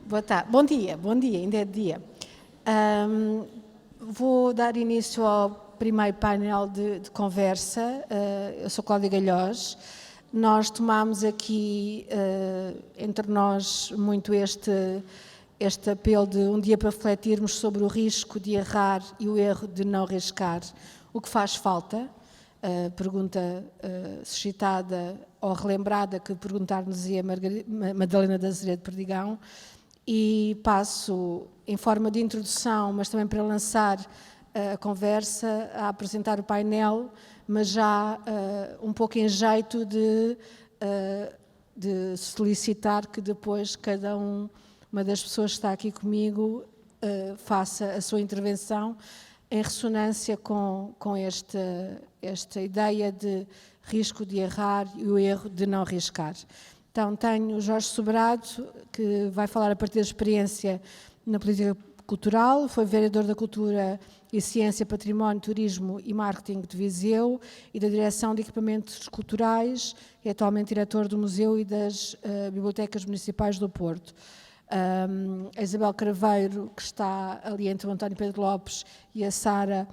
Boa tarde. Bom dia, ainda é de dia. Vou dar início ao primeiro painel de conversa. Eu sou Cláudia Galhós. Nós tomámos aqui, entre nós, muito este apelo de um dia para refletirmos sobre o risco de errar e o erro de não arriscar. O que faz falta? Pergunta suscitada ou relembrada que perguntar-nos-ia Madalena de Azeredo Perdigão. E passo, em forma de introdução, mas também para lançar a conversa, a apresentar o painel, mas já um pouco em jeito de solicitar que depois cada uma das pessoas que está aqui comigo faça a sua intervenção em ressonância com esta ideia de risco de errar e o erro de não arriscar. Então, tenho o Jorge Sobrado, que vai falar a partir da experiência na política cultural, foi vereador da Cultura e Ciência, Património, Turismo e Marketing de Viseu e da Direção de Equipamentos Culturais, é atualmente diretor do Museu e das Bibliotecas Municipais do Porto. A Isabel Craveiro, que está ali entre o António Pedro Lopes e a Sara,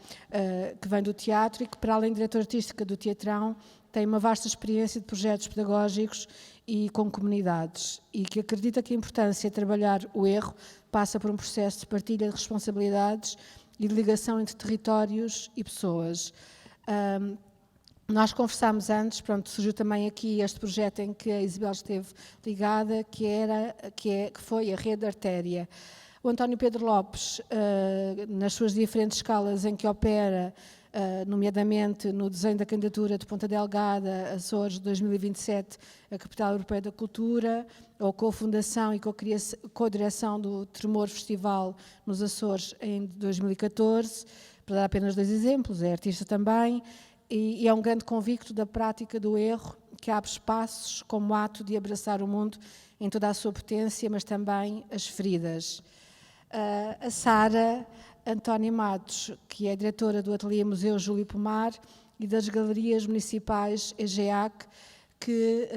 que vem do teatro e que, para além de diretora artística do Teatrão, tem uma vasta experiência de projetos pedagógicos e com comunidades, e que acredita que a importância de trabalhar o erro passa por um processo de partilha de responsabilidades e de ligação entre territórios e pessoas. Nós conversámos antes, surgiu também aqui este projeto em que a Isabel esteve ligada, que foi a Rede Artéria. O António Pedro Lopes, nas suas diferentes escalas em que opera, nomeadamente no desenho da candidatura de Ponta Delgada, Açores 2027, a Capital Europeia da Cultura, ou com a fundação e com a co-direção do Tremor Festival nos Açores em 2014, para dar apenas 2 exemplos, é artista também, e é um grande convicto da prática do erro, que abre espaços como ato de abraçar o mundo em toda a sua potência, mas também as feridas. A Sara Antónia Matos, que é diretora do Ateliê Museu Júlio Pomar e das Galerias Municipais EGEAC, que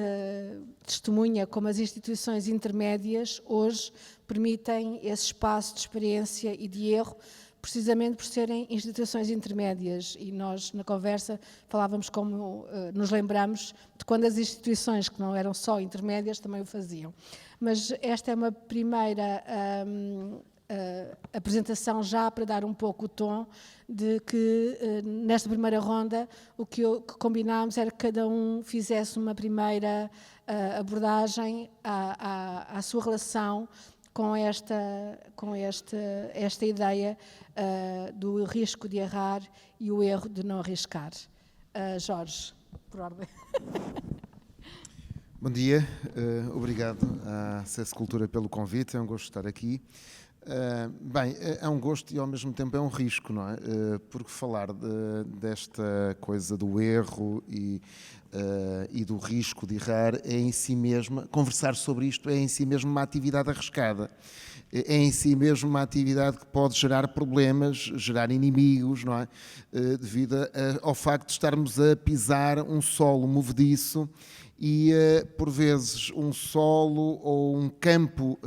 testemunha como as instituições intermédias hoje permitem esse espaço de experiência e de erro, precisamente por serem instituições intermédias. E nós, na conversa, falávamos como nos lembramos de quando as instituições que não eram só intermédias também o faziam. Mas esta é uma primeira apresentação já para dar um pouco o tom de que nesta primeira ronda o que combinámos era que cada um fizesse uma primeira abordagem à sua relação com esta ideia do risco de errar e o erro de não arriscar. Jorge, por ordem. Bom dia, obrigado à CES Cultura pelo convite, é um gosto estar aqui. É um gosto e ao mesmo tempo é um risco, não é? Porque falar desta coisa do erro e do risco de errar é em si mesmo, conversar sobre isto é em si mesmo uma atividade arriscada. É em si mesmo uma atividade que pode gerar problemas, gerar inimigos, não é? Devido ao facto de estarmos a pisar um solo movediço e, por vezes, um solo ou um campo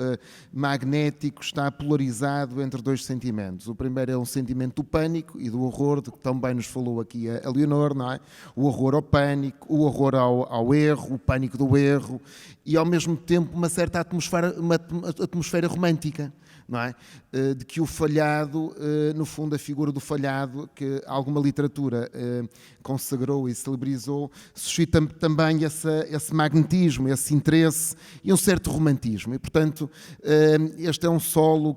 magnético está polarizado entre 2 sentimentos. O primeiro é um sentimento do pânico e do horror, de que também nos falou aqui a Leonor, não é? O horror ao pânico, o horror ao erro, o pânico do erro e, ao mesmo tempo, uma certa atmosfera romântica, não é? De que o falhado, no fundo, a figura do falhado, que alguma literatura consagrou e celebrizou, suscita também esse magnetismo, esse interesse e um certo romantismo. E, portanto, este é um solo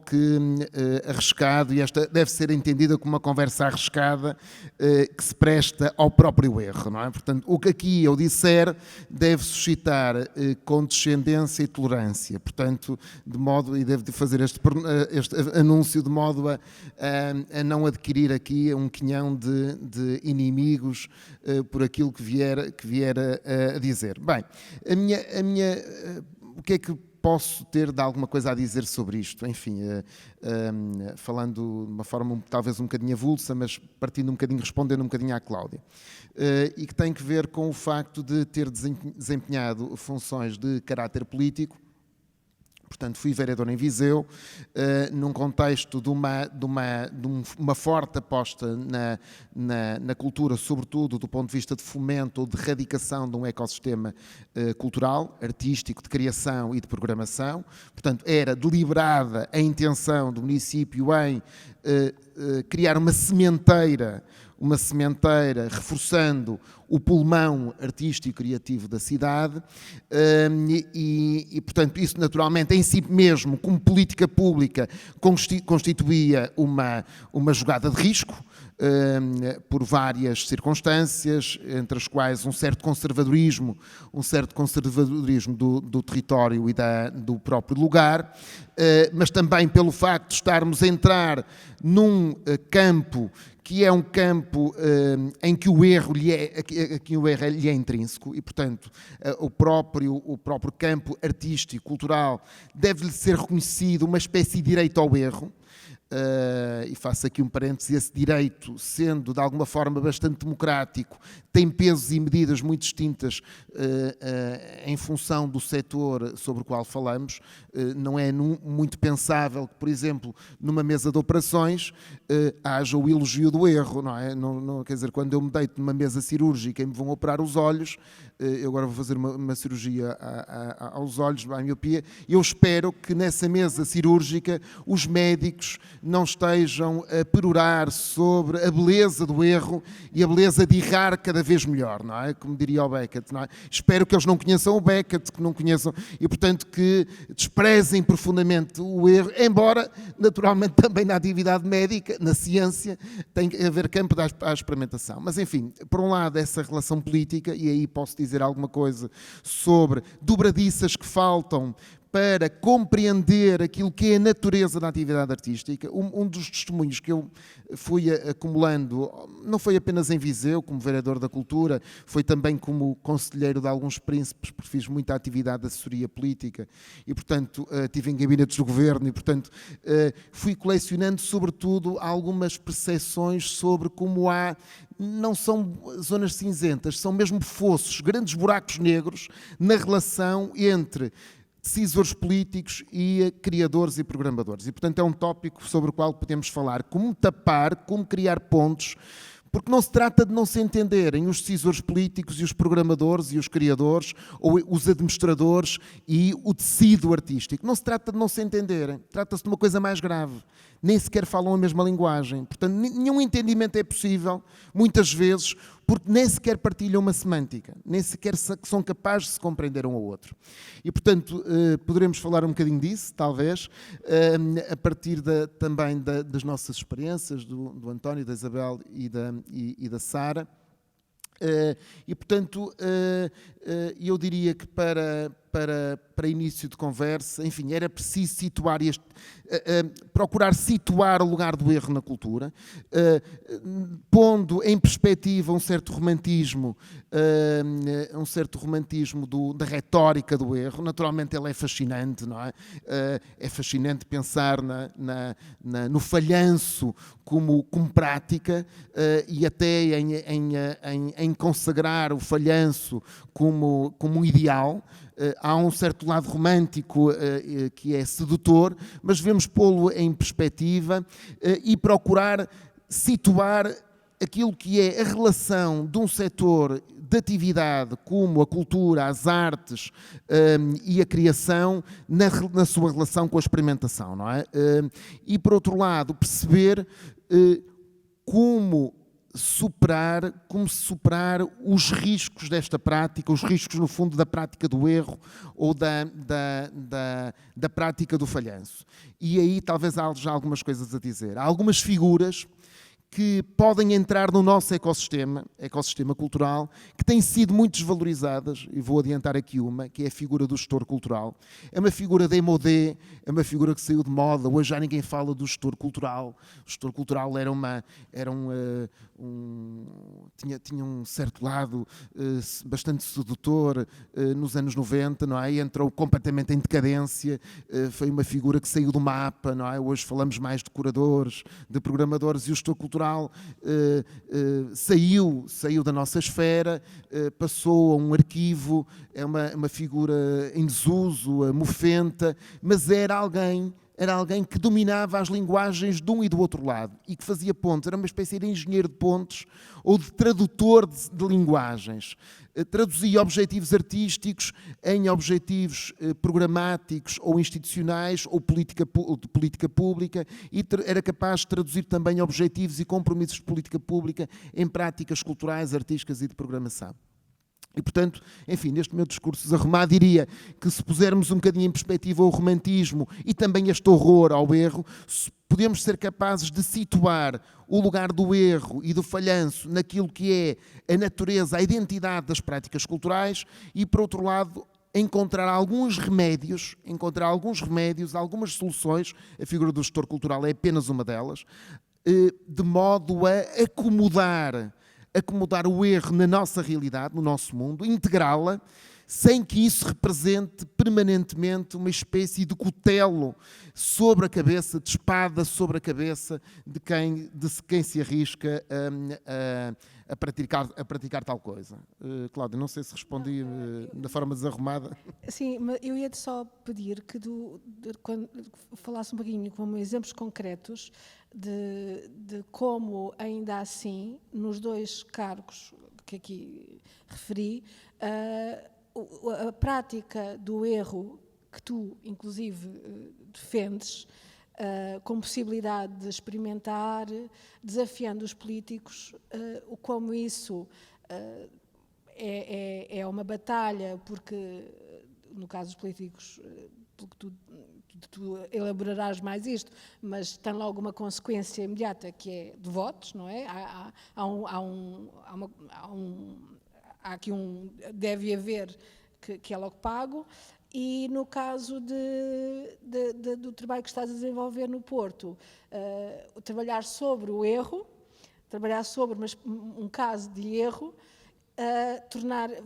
arriscado e esta deve ser entendida como uma conversa arriscada que se presta ao próprio erro, não é? Portanto, o que aqui eu disser deve suscitar condescendência e tolerância. Portanto, e devo fazer este anúncio de modo a não adquirir aqui um quinhão de inimigos por aquilo que vier a dizer. Bem, o que é que posso ter de alguma coisa a dizer sobre isto? Enfim, falando de uma forma talvez um bocadinho avulsa, mas partindo um bocadinho, respondendo um bocadinho à Cláudia. E que tem que ver com o facto de ter desempenhado funções de caráter político, Portanto, fui vereador em Viseu, num contexto de uma forte aposta na cultura, sobretudo do ponto de vista de fomento ou de erradicação de um ecossistema cultural, artístico, de criação e de programação. Portanto, era deliberada a intenção do município em criar uma sementeira reforçando o pulmão artístico e criativo da cidade e, portanto, isso naturalmente em si mesmo, como política pública, constituía uma jogada de risco por várias circunstâncias, entre as quais um certo conservadorismo do território e do próprio lugar, mas também pelo facto de estarmos a entrar num campo que é um campo em que o erro lhe é intrínseco e, portanto, o próprio campo artístico, cultural, deve-lhe ser reconhecido uma espécie de direito ao erro. E faço aqui um parênteses, esse direito, sendo de alguma forma bastante democrático, tem pesos e medidas muito distintas em função do setor sobre o qual falamos. Não é muito pensável que, por exemplo, numa mesa de operações haja o elogio do erro, não é? Quer dizer, quando eu me deito numa mesa cirúrgica e me vão operar os olhos, eu agora vou fazer uma cirurgia aos olhos, à miopia, eu espero que nessa mesa cirúrgica os médicos não estejam a perorar sobre a beleza do erro e a beleza de errar cada vez melhor, não é? Como diria o Beckett, não é? Espero que eles não conheçam o Beckett, que não conheçam, e portanto que desprezem profundamente o erro, embora naturalmente também na atividade médica, na ciência, tem que haver campo à experimentação. Mas enfim, por um lado essa relação política, e aí posso dizer alguma coisa sobre dobradiças que faltam para compreender aquilo que é a natureza da atividade artística. Um dos testemunhos que eu fui acumulando, não foi apenas em Viseu, como vereador da cultura, foi também como conselheiro de alguns príncipes, porque fiz muita atividade de assessoria política e, portanto, estive em gabinetes do governo e, portanto, fui colecionando, sobretudo, algumas percepções sobre como não são zonas cinzentas, são mesmo fossos, grandes buracos negros na relação entre decisores políticos e criadores e programadores. E, portanto, é um tópico sobre o qual podemos falar. Como tapar, como criar pontos, porque não se trata de não se entenderem os decisores políticos e os programadores e os criadores, ou os administradores e o tecido artístico. Não se trata de não se entenderem, trata-se de uma coisa mais grave. Nem sequer falam a mesma linguagem. Portanto, nenhum entendimento é possível, muitas vezes, porque nem sequer partilham uma semântica, nem sequer são capazes de se compreender um ao outro. E, portanto, poderemos falar um bocadinho disso, talvez, a partir também das nossas experiências, do António, da Isabel e da Sara. E, portanto, eu diria que para início de conversa, enfim, era preciso situar procurar situar o lugar do erro na cultura, pondo em perspectiva um certo romantismo da retórica do erro. Naturalmente ele é fascinante, não é? É fascinante pensar no falhanço como prática e até em consagrar o falhanço como um ideal. Há um certo lado romântico que é sedutor, mas devemos pô-lo em perspectiva e procurar situar aquilo que é a relação de um setor de atividade como a cultura, as artes e a criação na sua relação com a experimentação, não é? E, por outro lado, perceber como superar os riscos desta prática, os riscos, no fundo, da prática do erro ou da prática do falhanço. E aí talvez haja algumas coisas a dizer. Há algumas figuras que podem entrar no nosso ecossistema cultural, que têm sido muito desvalorizadas, e vou adiantar aqui uma, que é a figura do gestor cultural. É uma figura de modé, é uma figura que saiu de moda, hoje já ninguém fala do gestor cultural. O gestor cultural tinha um certo lado bastante sedutor nos anos 90, não é? E entrou completamente em decadência, foi uma figura que saiu do mapa, não é? Hoje falamos mais de curadores, de programadores, e o gestor cultural cultural saiu da nossa esfera, passou a um arquivo, é uma figura em desuso, mofenta, mas era alguém que dominava as linguagens de um e do outro lado e que fazia pontes, era uma espécie de engenheiro de pontes ou de tradutor de linguagens. Traduzia objetivos artísticos em objetivos programáticos ou institucionais ou de política pública e era capaz de traduzir também objetivos e compromissos de política pública em práticas culturais, artísticas e de programação. E, portanto, enfim, neste meu discurso desarrumado, diria que se pusermos um bocadinho em perspectiva o romantismo e também este horror ao erro, podemos ser capazes de situar o lugar do erro e do falhanço naquilo que é a natureza, a identidade das práticas culturais e, por outro lado, encontrar alguns remédios, algumas soluções, a figura do gestor cultural é apenas uma delas, de modo a acomodar o erro na nossa realidade, no nosso mundo, integrá-la, sem que isso represente permanentemente uma espécie de cutelo sobre a cabeça, de espada sobre a cabeça de quem se arrisca a praticar tal coisa. Cláudia, não sei se respondi da forma desarrumada. Sim, mas eu ia-te só pedir que quando falasse um pouquinho como exemplos concretos de como, ainda assim, nos 2 cargos que aqui referi, a prática do erro que tu, inclusive, defendes, com possibilidade de experimentar, desafiando os políticos, como isso é uma batalha, porque, no caso dos políticos, porque tu elaborarás mais isto, mas tem logo uma consequência imediata que é de votos, não é? Deve haver que é logo pago. E no caso do trabalho que estás a desenvolver no Porto, trabalhar sobre o erro, trabalhar sobre um caso de erro,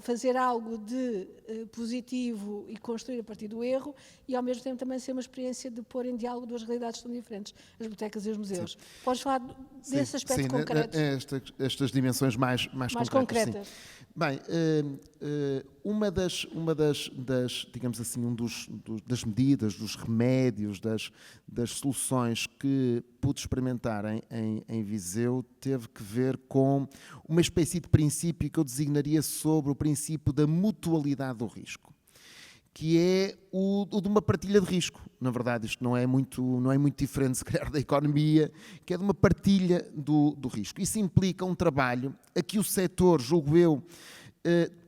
fazer algo de positivo e construir a partir do erro e ao mesmo tempo também ser uma experiência de pôr em diálogo 2 realidades tão diferentes, as bibliotecas e os museus. Sim. Podes falar desse aspecto concreto? Estas dimensões mais concretas. Bem, uma das digamos assim, das medidas, dos remédios, das soluções que pude experimentar em Viseu teve que ver com uma espécie de princípio que eu designaria sobre o princípio da mutualidade do risco, que é o de uma partilha de risco. Na verdade, isto não é muito diferente, se calhar, da economia, que é de uma partilha do risco. Isso implica um trabalho a que o setor, julgo eu,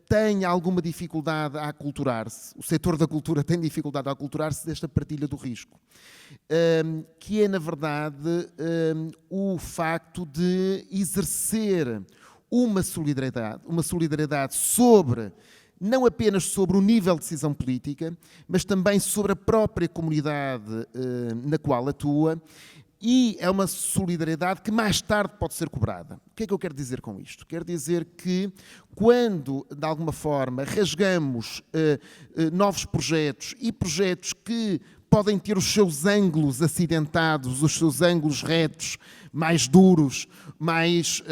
tem alguma dificuldade a aculturar-se, o setor da cultura tem dificuldade a aculturar-se desta partilha do risco, que é, na verdade, o facto de exercer uma solidariedade não apenas sobre o nível de decisão política, mas também sobre a própria comunidade na qual atua, e é uma solidariedade que mais tarde pode ser cobrada. O que é que eu quero dizer com isto? Quero dizer que quando, de alguma forma, rasgamos novos projetos e projetos que podem ter os seus ângulos acidentados, os seus ângulos retos, mais duros, mais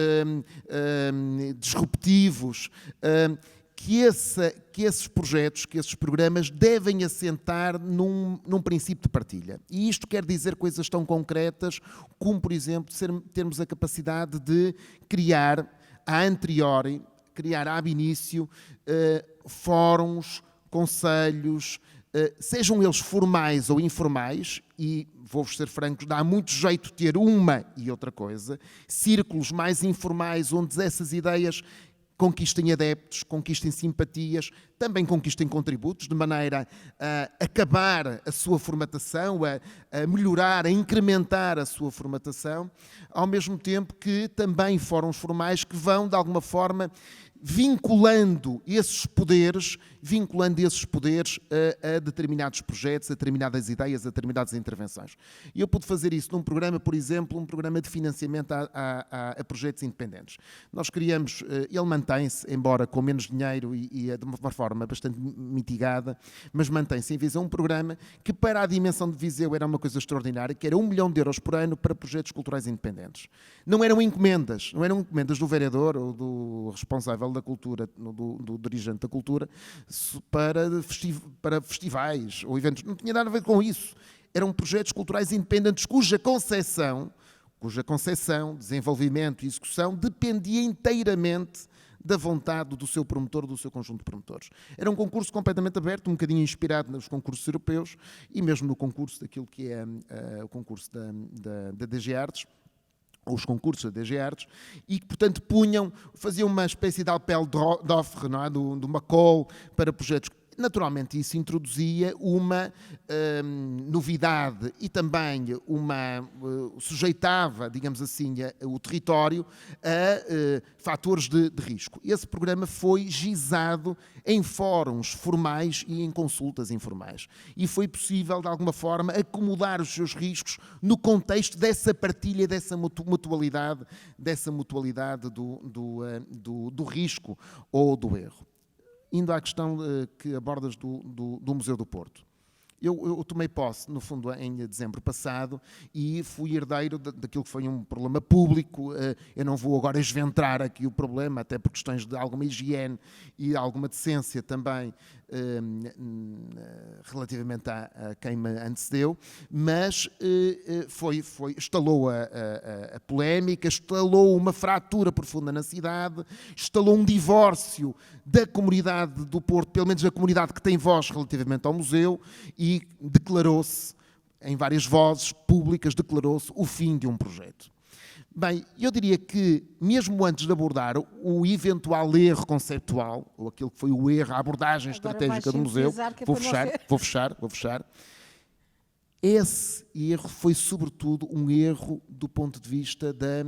disruptivos, que esses projetos, que esses programas devem assentar num princípio de partilha. E isto quer dizer coisas tão concretas como, por exemplo, termos a capacidade de criar ab início, fóruns, conselhos, sejam eles formais ou informais, e vou-vos ser francos, dá muito jeito ter uma e outra coisa, círculos mais informais onde essas ideias conquistem adeptos, conquistem simpatias, também conquistem contributos, de maneira a acabar a sua formatação, a melhorar, a incrementar a sua formatação, ao mesmo tempo que também fóruns formais que vão, de alguma forma, vinculando esses poderes a determinados projetos, a determinadas ideias, a determinadas intervenções. E eu pude fazer isso num programa, por exemplo, um programa de financiamento a projetos independentes. Nós criamos, ele mantém-se, embora com menos dinheiro e de uma forma bastante mitigada, mas mantém-se em Viseu um programa que para a dimensão de Viseu era uma coisa extraordinária, que era 1 milhão de euros por ano para projetos culturais independentes. Não eram encomendas do vereador ou do responsável da cultura, do dirigente da cultura, para festivais ou eventos. Não tinha nada a ver com isso. Eram projetos culturais independentes cuja concepção, desenvolvimento e execução dependia inteiramente da vontade do seu promotor, do seu conjunto de promotores. Era um concurso completamente aberto, um bocadinho inspirado nos concursos europeus e mesmo no concurso daquilo que é o concurso da DG Artes, ou os concursos da DG Artes, e que, portanto, faziam uma espécie de appel d'offre, não é? de uma call para projetos. Naturalmente, isso introduzia uma novidade e também sujeitava, digamos assim, o território a fatores de risco. Esse programa foi gizado em fóruns formais e em consultas informais. E foi possível, de alguma forma, acomodar os seus riscos no contexto dessa partilha, dessa mutualidade do risco ou do erro. Indo à questão que abordas do Museu do Porto. Eu tomei posse, no fundo, em dezembro passado e fui herdeiro daquilo que foi um problema público. Eu não vou agora esventrar aqui o problema, até por questões de alguma higiene e alguma decência também relativamente a quem me antecedeu, mas estalou a polémica, estalou uma fratura profunda na cidade, estalou um divórcio da comunidade do Porto, pelo menos a comunidade que tem voz relativamente ao museu, e declarou-se, em várias vozes públicas, declarou-se o fim de um projeto. Bem, eu diria que, mesmo antes de abordar o eventual erro conceptual, ou aquilo que foi o erro, a abordagem estratégica do museu, vou fechar, esse erro foi, sobretudo, um erro do ponto de vista da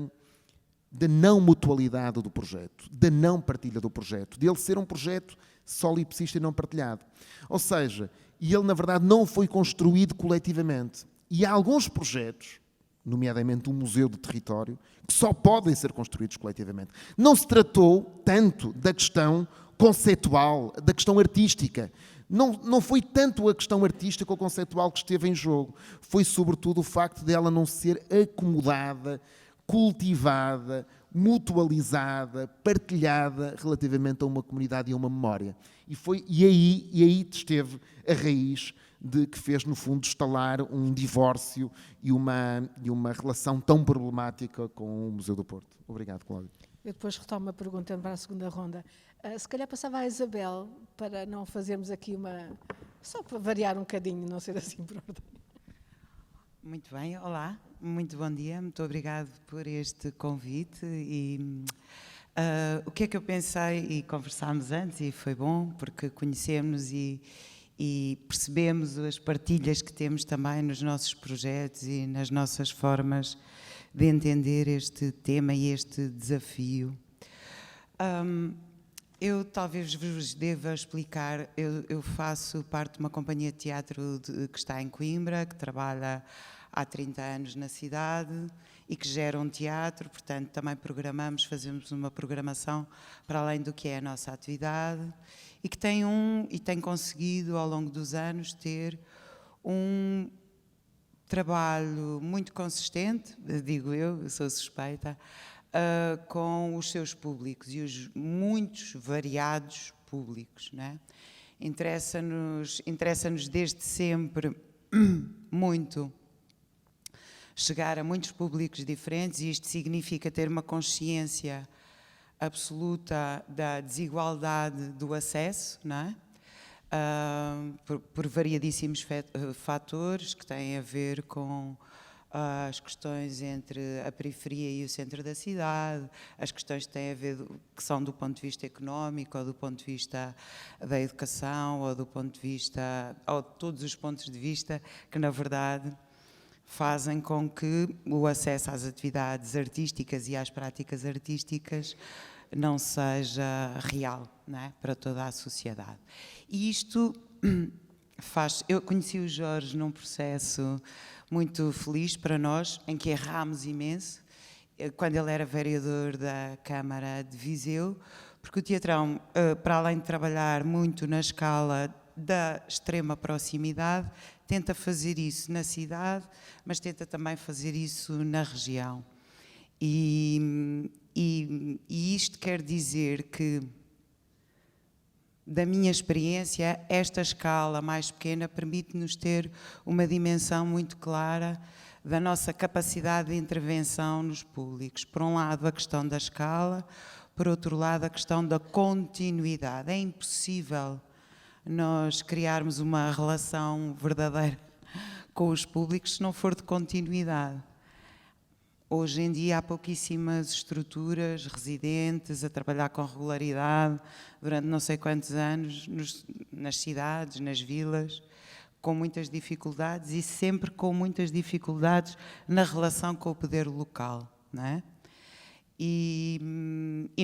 não mutualidade do projeto, da não partilha do projeto, de ele ser um projeto solipsista e não partilhado. Ou seja, ele, na verdade, não foi construído coletivamente. E há alguns projetos, nomeadamente um museu de território, que só podem ser construídos coletivamente. Não se tratou tanto da questão conceitual, da questão artística. Não foi tanto a questão artística ou conceitual que esteve em jogo. Foi, sobretudo, o facto dela não ser acomodada, cultivada, mutualizada, partilhada relativamente a uma comunidade e a uma memória. E aí esteve a raiz que fez, no fundo, estalar um divórcio e uma relação tão problemática com o Museu do Porto. Obrigado, Cláudio. Eu depois retomo a pergunta para a segunda ronda. Se calhar passava à Isabel, para não fazermos aqui só para variar um bocadinho, não ser assim por ordem. Muito bem, olá, muito bom dia, muito obrigado por este convite e o que é que eu pensei, e conversámos antes e foi bom porque conhecemos e percebemos as partilhas que temos também nos nossos projetos e nas nossas formas de entender este tema e este desafio. Eu talvez vos deva explicar, eu faço parte de uma companhia de teatro que está em Coimbra, que trabalha há 30 anos na cidade e que gera um teatro, portanto também fazemos uma programação para além do que é a nossa atividade e que tem conseguido ao longo dos anos ter um trabalho muito consistente, digo eu sou suspeita, com os seus públicos e os muitos variados públicos, não é? Interessa-nos desde sempre muito chegar a muitos públicos diferentes e isto significa ter uma consciência absoluta da desigualdade do acesso, não é? Por variadíssimos fatores que têm a ver com as questões entre a periferia e o centro da cidade, as questões que têm a ver, que são do ponto de vista económico, ou do ponto de vista da educação, ou do ponto de vista, ou todos os pontos de vista que, na verdade, fazem com que o acesso às atividades artísticas e às práticas artísticas não seja real, não é? Para toda a sociedade. E isto faz... Eu conheci o Jorge num processo muito feliz para nós, em que errámos imenso, quando ele era vereador da Câmara de Viseu, porque o Teatrão, para além de trabalhar muito na escala da extrema proximidade, tenta fazer isso na cidade, mas tenta também fazer isso na região. E isto quer dizer que, da minha experiência, esta escala mais pequena permite-nos ter uma dimensão muito clara da nossa capacidade de intervenção nos públicos. Por um lado, a questão da escala, por outro lado, a questão da continuidade. É impossível nós criarmos uma relação verdadeira com os públicos se não for de continuidade. Hoje em dia há pouquíssimas estruturas residentes a trabalhar com regularidade durante não sei quantos anos nas cidades, nas vilas, com muitas dificuldades e sempre com muitas dificuldades na relação com o poder local, não é? E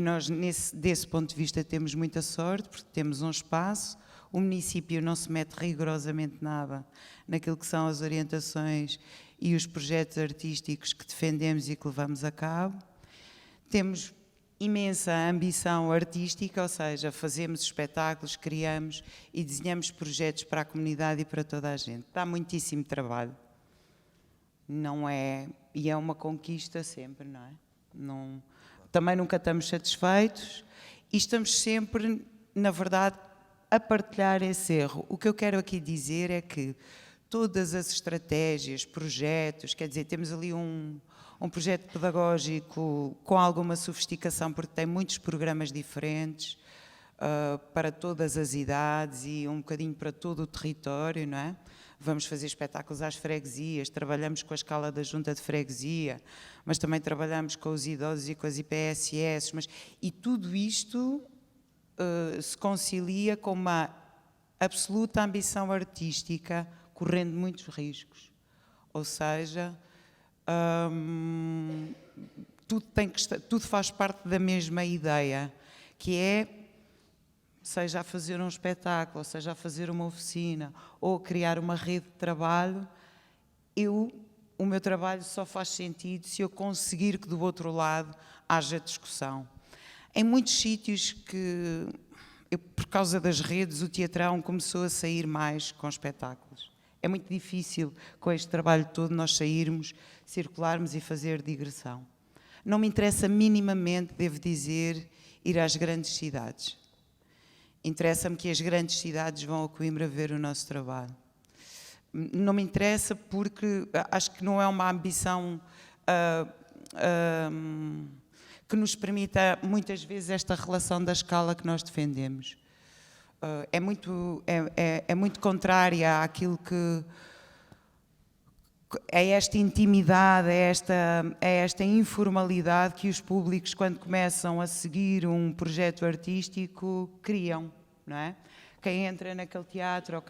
nós, desse ponto de vista, temos muita sorte, porque temos um espaço, o município não se mete rigorosamente nada naquilo que são as orientações e os projetos artísticos que defendemos e que levamos a cabo. Temos imensa ambição artística, ou seja, fazemos espetáculos, criamos e desenhamos projetos para a comunidade e para toda a gente. Dá muitíssimo trabalho, não é? E é uma conquista sempre, não é? Não, também nunca estamos satisfeitos e estamos sempre, na verdade, a partilhar esse erro. O que eu quero aqui dizer é que todas as estratégias, projetos, quer dizer, temos ali um projeto pedagógico com alguma sofisticação, porque tem muitos programas diferentes para todas as idades e um bocadinho para todo o território, não é? Vamos fazer espetáculos às freguesias, trabalhamos com a escala da junta de freguesia, mas também trabalhamos com os idosos e com as IPSS, e tudo isto se concilia com uma absoluta ambição artística, correndo muitos riscos. Ou seja, tudo faz parte da mesma ideia, que é, seja a fazer um espetáculo, seja a fazer uma oficina, ou criar uma rede de trabalho, o meu trabalho só faz sentido se eu conseguir que do outro lado haja discussão. Em muitos sítios que, por causa das redes, o Teatrão começou a sair mais com espetáculos. É muito difícil, com este trabalho todo, nós sairmos, circularmos e fazer digressão. Não me interessa minimamente, devo dizer, ir às grandes cidades. Interessa-me que as grandes cidades vão a Coimbra ver o nosso trabalho. Não me interessa porque acho que não é uma ambição que nos permita, muitas vezes, esta relação da escala que nós defendemos. É muito contrária àquilo que... é esta intimidade, é esta informalidade que os públicos, quando começam a seguir um projeto artístico, criam, não é? Quem entra naquele teatro,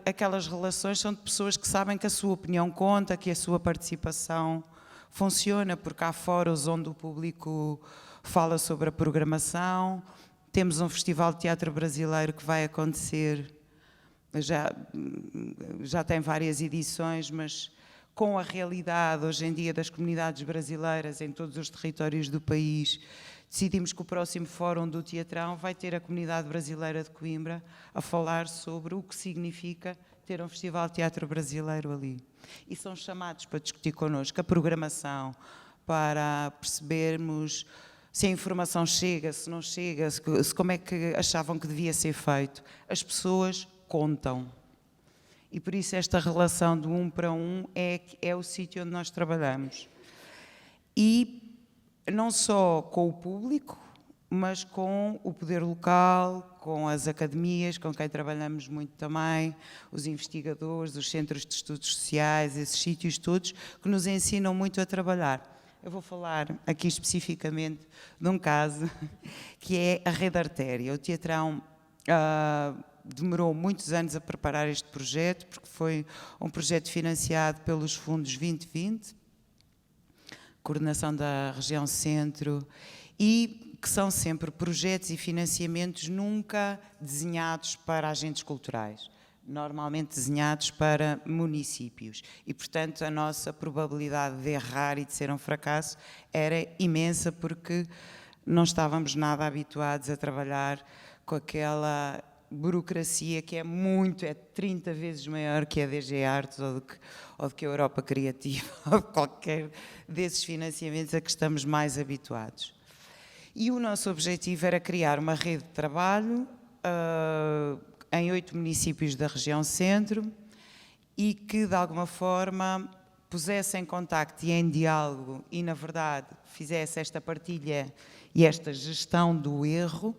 aquelas relações são de pessoas que sabem que a sua opinião conta, que a sua participação funciona, porque há fóruns onde o público fala sobre a programação. Temos um festival de teatro brasileiro que vai acontecer, já tem várias edições, mas com a realidade hoje em dia das comunidades brasileiras em todos os territórios do país, decidimos que o próximo fórum do Teatrão vai ter a comunidade brasileira de Coimbra a falar sobre o que significa ter um festival de teatro brasileiro ali. E são chamados para discutir connosco a programação, para percebermos se a informação chega, se não chega, como é que achavam que devia ser feito. As pessoas contam. E por isso esta relação de um para um é o sítio onde nós trabalhamos. E não só com o público, mas com o poder local, com as academias, com quem trabalhamos muito também, os investigadores, os centros de estudos sociais, esses sítios todos que nos ensinam muito a trabalhar. Eu vou falar aqui especificamente de um caso que é a Rede Artéria. O Teatrão demorou muitos anos a preparar este projeto, porque foi um projeto financiado pelos fundos 2020, coordenação da região centro, e que são sempre projetos e financiamentos nunca desenhados para agentes culturais, normalmente desenhados para municípios. E, portanto, a nossa probabilidade de errar e de ser um fracasso era imensa, porque não estávamos nada habituados a trabalhar com aquela burocracia que é 30 vezes maior que a DG Artes ou do que a Europa Criativa, ou qualquer desses financiamentos a que estamos mais habituados. E o nosso objetivo era criar uma rede de trabalho em 8 municípios da região centro e que, de alguma forma, pusesse em contacto e em diálogo e, na verdade, fizesse esta partilha e esta gestão do erro,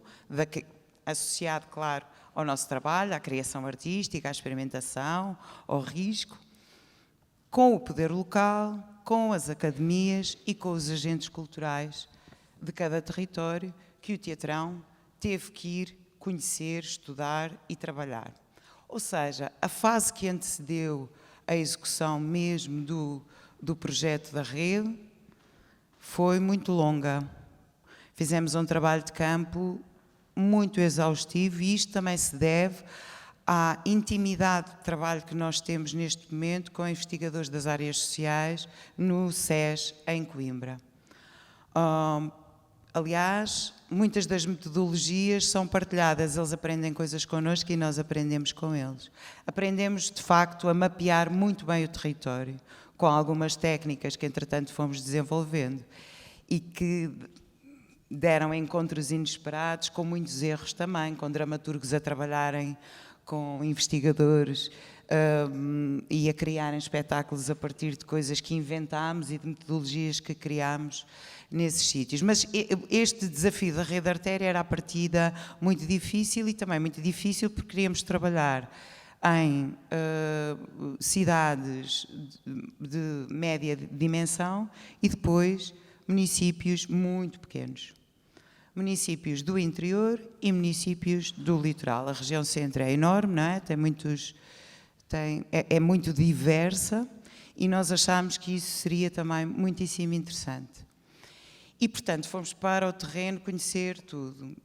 associado, claro, ao nosso trabalho, à criação artística, à experimentação, ao risco, com o poder local, com as academias e com os agentes culturais de cada território que o Teatrão teve que ir conhecer, estudar e trabalhar. Ou seja, a fase que antecedeu a execução mesmo do projeto da rede foi muito longa. Fizemos um trabalho de campo muito exaustivo e isto também se deve à intimidade de trabalho que nós temos neste momento com investigadores das áreas sociais no SES em Coimbra. Aliás, muitas das metodologias são partilhadas, eles aprendem coisas connosco e nós aprendemos com eles. Aprendemos, de facto, a mapear muito bem o território, com algumas técnicas que, entretanto, fomos desenvolvendo e que deram encontros inesperados, com muitos erros também, com dramaturgos a trabalharem com investigadores e a criarem espetáculos a partir de coisas que inventámos e de metodologias que criámos nesses sítios. Mas este desafio da rede artéria era, à partida, muito difícil e também muito difícil porque queríamos trabalhar em cidades de média dimensão e depois municípios muito pequenos. Municípios do interior e municípios do litoral. A região centro é enorme, não é? É muito diversa e nós achámos que isso seria também muitíssimo interessante. E, portanto, fomos para o terreno conhecer tudo,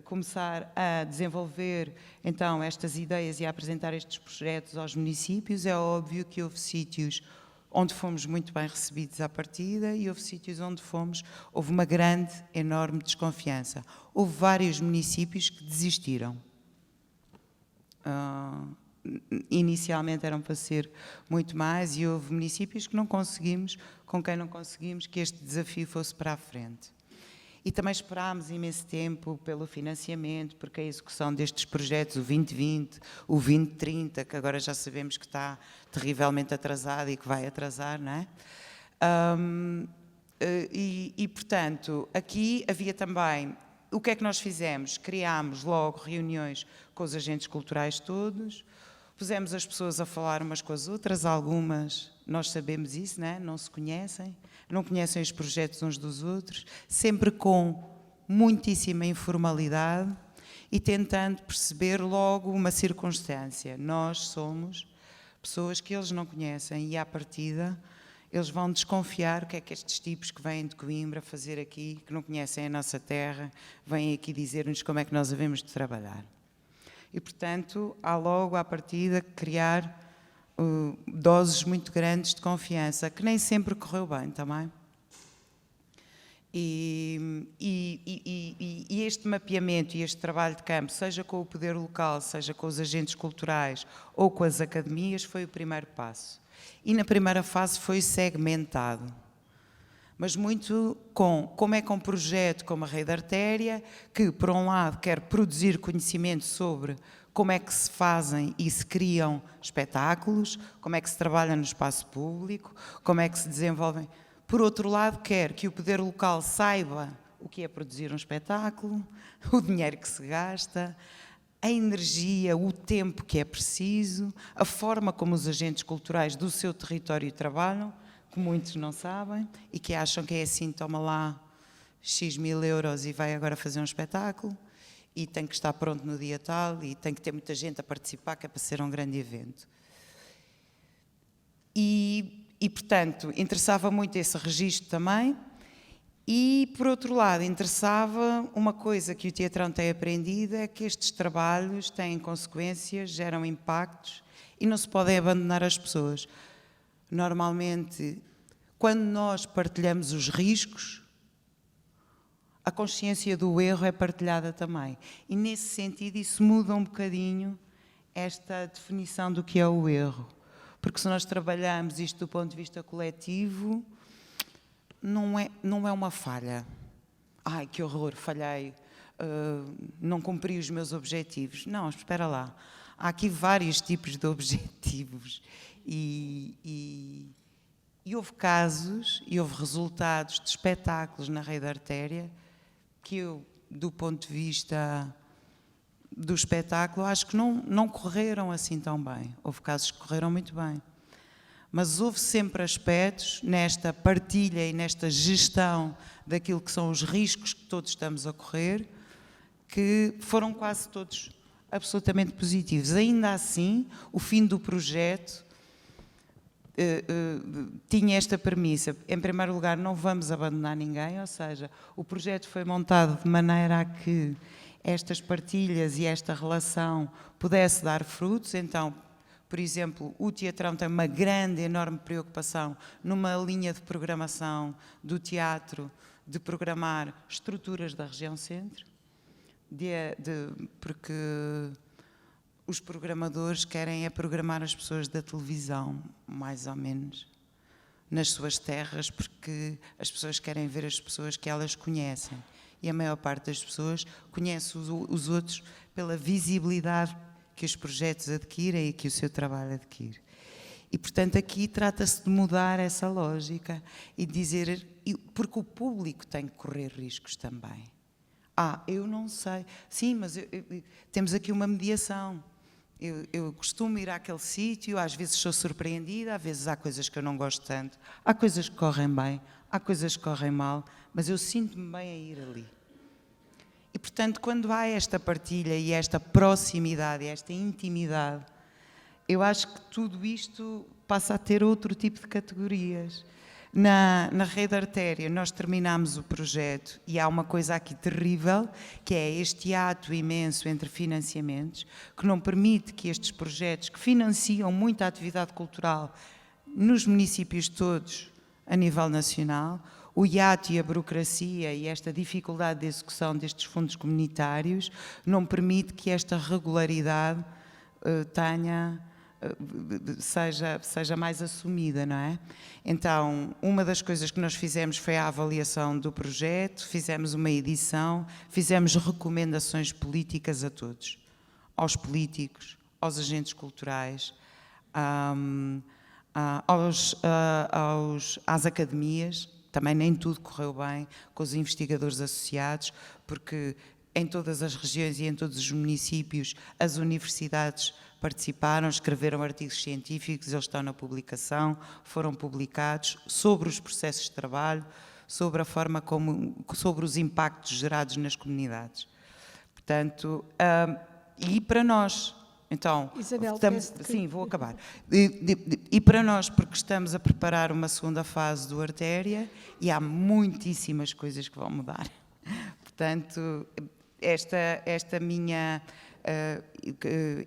começar a desenvolver, então, estas ideias e a apresentar estes projetos aos municípios. É óbvio que houve sítios onde fomos muito bem recebidos à partida e houve sítios onde houve uma grande, enorme desconfiança. Houve vários municípios que desistiram. Inicialmente eram para ser muito mais e houve municípios que com quem não conseguimos que este desafio fosse para a frente. E também esperámos imenso tempo pelo financiamento, porque a execução destes projetos, o 2020, o 2030, que agora já sabemos que está terrivelmente atrasado e que vai atrasar, não é? Portanto, aqui havia também... O que é que nós fizemos? Criámos logo reuniões com os agentes culturais todos, pusemos as pessoas a falar umas com as outras, algumas, nós sabemos isso, não se conhecem, não conhecem os projetos uns dos outros, sempre com muitíssima informalidade e tentando perceber logo uma circunstância. Nós somos pessoas que eles não conhecem e, à partida, eles vão desconfiar o que é que estes tipos que vêm de Coimbra fazer aqui, que não conhecem a nossa terra, vêm aqui dizer-nos como é que nós havemos de trabalhar. E, portanto, há logo, à partida, criar doses muito grandes de confiança, que nem sempre correu bem também. E este mapeamento e este trabalho de campo, seja com o poder local, seja com os agentes culturais ou com as academias, foi o primeiro passo. E na primeira fase foi segmentado, mas muito como é que um projeto como a Rede Artéria, que por um lado quer produzir conhecimento sobre como é que se fazem e se criam espetáculos, como é que se trabalha no espaço público, como é que se desenvolvem. Por outro lado, quer que o poder local saiba o que é produzir um espetáculo, o dinheiro que se gasta, a energia, o tempo que é preciso, a forma como os agentes culturais do seu território trabalham, que muitos não sabem e que acham que é assim, toma lá X mil euros e vai agora fazer um espetáculo e tem que estar pronto no dia tal e tem que ter muita gente a participar, que é para ser um grande evento. E E, portanto, interessava muito esse registro também. E, por outro lado, interessava uma coisa que o Teatrão tem aprendido, é que estes trabalhos têm consequências, geram impactos e não se podem abandonar as pessoas. Normalmente, quando nós partilhamos os riscos, a consciência do erro é partilhada também. E, nesse sentido, isso muda um bocadinho esta definição do que é o erro. Porque se nós trabalhamos isto do ponto de vista coletivo, não é uma falha. Ai, que horror, falhei, não cumpri os meus objetivos. Não, espera lá. Há aqui vários tipos de objetivos e houve casos e houve resultados de espetáculos na Rei da Artéria que eu, do ponto de vista do espetáculo, acho que não correram assim tão bem. Houve casos que correram muito bem. Mas houve sempre aspectos nesta partilha e nesta gestão daquilo que são os riscos que todos estamos a correr, que foram quase todos absolutamente positivos. Ainda assim, o fim do projeto tinha esta premissa. Em primeiro lugar, não vamos abandonar ninguém, ou seja, o projeto foi montado de maneira a que estas partilhas e esta relação pudesse dar frutos. Então, por exemplo, o Teatrão tem uma grande, enorme preocupação numa linha de programação do teatro, de programar estruturas da região centro, porque os programadores querem programar as pessoas da televisão, mais ou menos, nas suas terras, porque as pessoas querem ver as pessoas que elas conhecem. E a maior parte das pessoas conhece os outros pela visibilidade que os projetos adquirem e que o seu trabalho adquire. E, portanto, aqui trata-se de mudar essa lógica e dizer, porque o público tem que correr riscos também. Eu não sei. Sim, mas temos aqui uma mediação. Eu costumo ir àquele sítio, às vezes sou surpreendida, às vezes há coisas que eu não gosto tanto, há coisas que correm bem, há coisas que correm mal, mas eu sinto-me bem a ir ali. E, portanto, quando há esta partilha e esta proximidade, esta intimidade, eu acho que tudo isto passa a ter outro tipo de categorias. Na Rei da Artéria, nós terminámos o projeto e há uma coisa aqui terrível, que é este ato imenso entre financiamentos, que não permite que estes projetos, que financiam muita atividade cultural nos municípios todos, a nível nacional, o hiato e a burocracia e esta dificuldade de execução destes fundos comunitários não permite que esta regularidade seja mais assumida, não é? Então, uma das coisas que nós fizemos foi a avaliação do projeto, fizemos uma edição, fizemos recomendações políticas a todos, aos políticos, aos agentes culturais, às academias. Também nem tudo correu bem com os investigadores associados, porque em todas as regiões e em todos os municípios as universidades participaram, escreveram artigos científicos, eles estão na publicação, foram publicados sobre os processos de trabalho, sobre a forma sobre os impactos gerados nas comunidades. Portanto, e para nós, então, Isabel, sim, vou acabar. E para nós, porque estamos a preparar uma segunda fase do Artéria e há muitíssimas coisas que vão mudar. Portanto, esta minha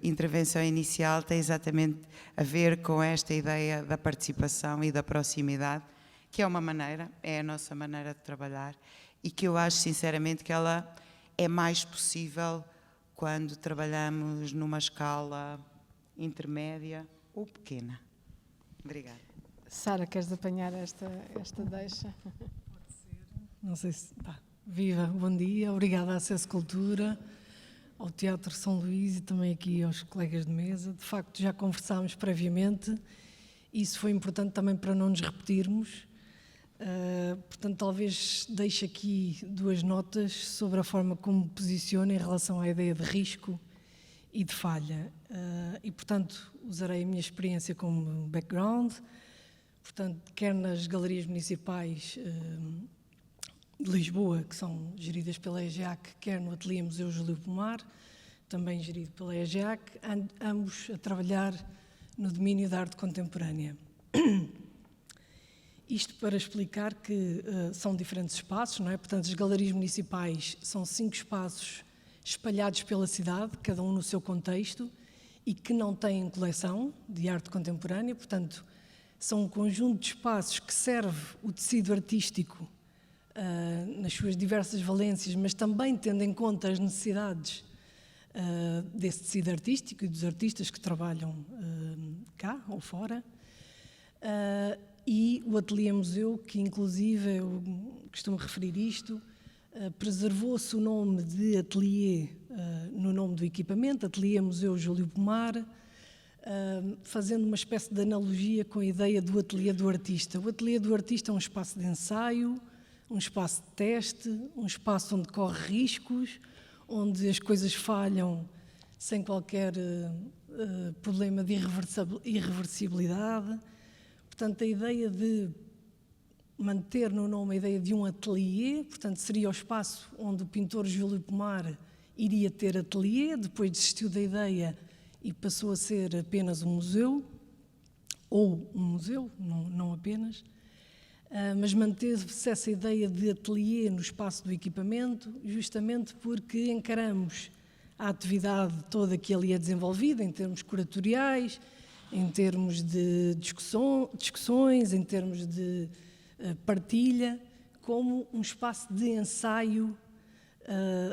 intervenção inicial tem exatamente a ver com esta ideia da participação e da proximidade, que é uma maneira, é a nossa maneira de trabalhar e que eu acho sinceramente que ela é mais possível quando trabalhamos numa escala intermédia ou pequena. Obrigada. Sara, queres apanhar esta deixa? Pode ser. Não sei se... Viva, bom dia. Obrigada à Acesso Cultura, ao Teatro São Luís e também aqui aos colegas de mesa. De facto, já conversámos previamente. Isso foi importante também para não nos repetirmos. Portanto, talvez deixe aqui duas notas sobre a forma como me posiciono em relação à ideia de risco e de falha. E, portanto, usarei a minha experiência como background, portanto, quer nas galerias municipais de Lisboa, que são geridas pela EGEAC, quer no Ateliê Museu Júlio Pomar, também gerido pela EGEAC, ambos a trabalhar no domínio da arte contemporânea. Isto para explicar que são diferentes espaços, não é? Portanto, as galerias municipais são 5 espaços espalhados pela cidade, cada um no seu contexto, e que não têm coleção de arte contemporânea. Portanto, são um conjunto de espaços que serve o tecido artístico nas suas diversas valências, mas também tendo em conta as necessidades desse tecido artístico e dos artistas que trabalham cá ou fora. E o Ateliê Museu, que inclusive, eu costumo referir isto, preservou-se o nome de ateliê no nome do equipamento, Ateliê Museu Júlio Pomar, fazendo uma espécie de analogia com a ideia do ateliê do artista. O ateliê do artista é um espaço de ensaio, um espaço de teste, um espaço onde corre riscos, onde as coisas falham sem qualquer problema de irreversibilidade. Portanto, a ideia de manter no nome a ideia de um ateliê, portanto, seria o espaço onde o pintor Júlio Pomar iria ter ateliê, depois desistiu da ideia e passou a ser apenas um museu, ou um museu, não apenas, mas manteve-se essa ideia de ateliê no espaço do equipamento, justamente porque encaramos a atividade toda que ali é desenvolvida, em termos curatoriais, em termos de discussões, em termos de partilha, como um espaço de ensaio,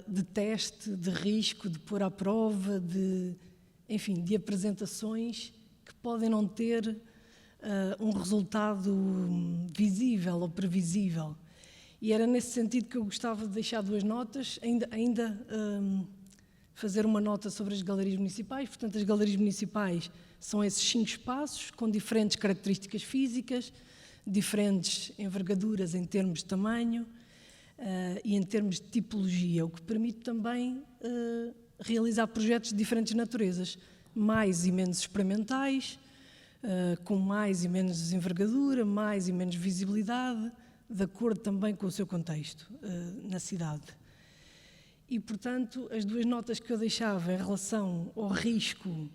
de teste, de risco, de pôr à prova, de apresentações que podem não ter um resultado visível ou previsível. E era nesse sentido que eu gostava de deixar 2 notas, ainda fazer uma nota sobre as galerias municipais. Portanto, as galerias municipais são esses 5 espaços com diferentes características físicas, diferentes envergaduras em termos de tamanho e em termos de tipologia, o que permite também realizar projetos de diferentes naturezas, mais e menos experimentais, com mais e menos envergadura, mais e menos visibilidade, de acordo também com o seu contexto na cidade. E, portanto, as 2 notas que eu deixava em relação ao risco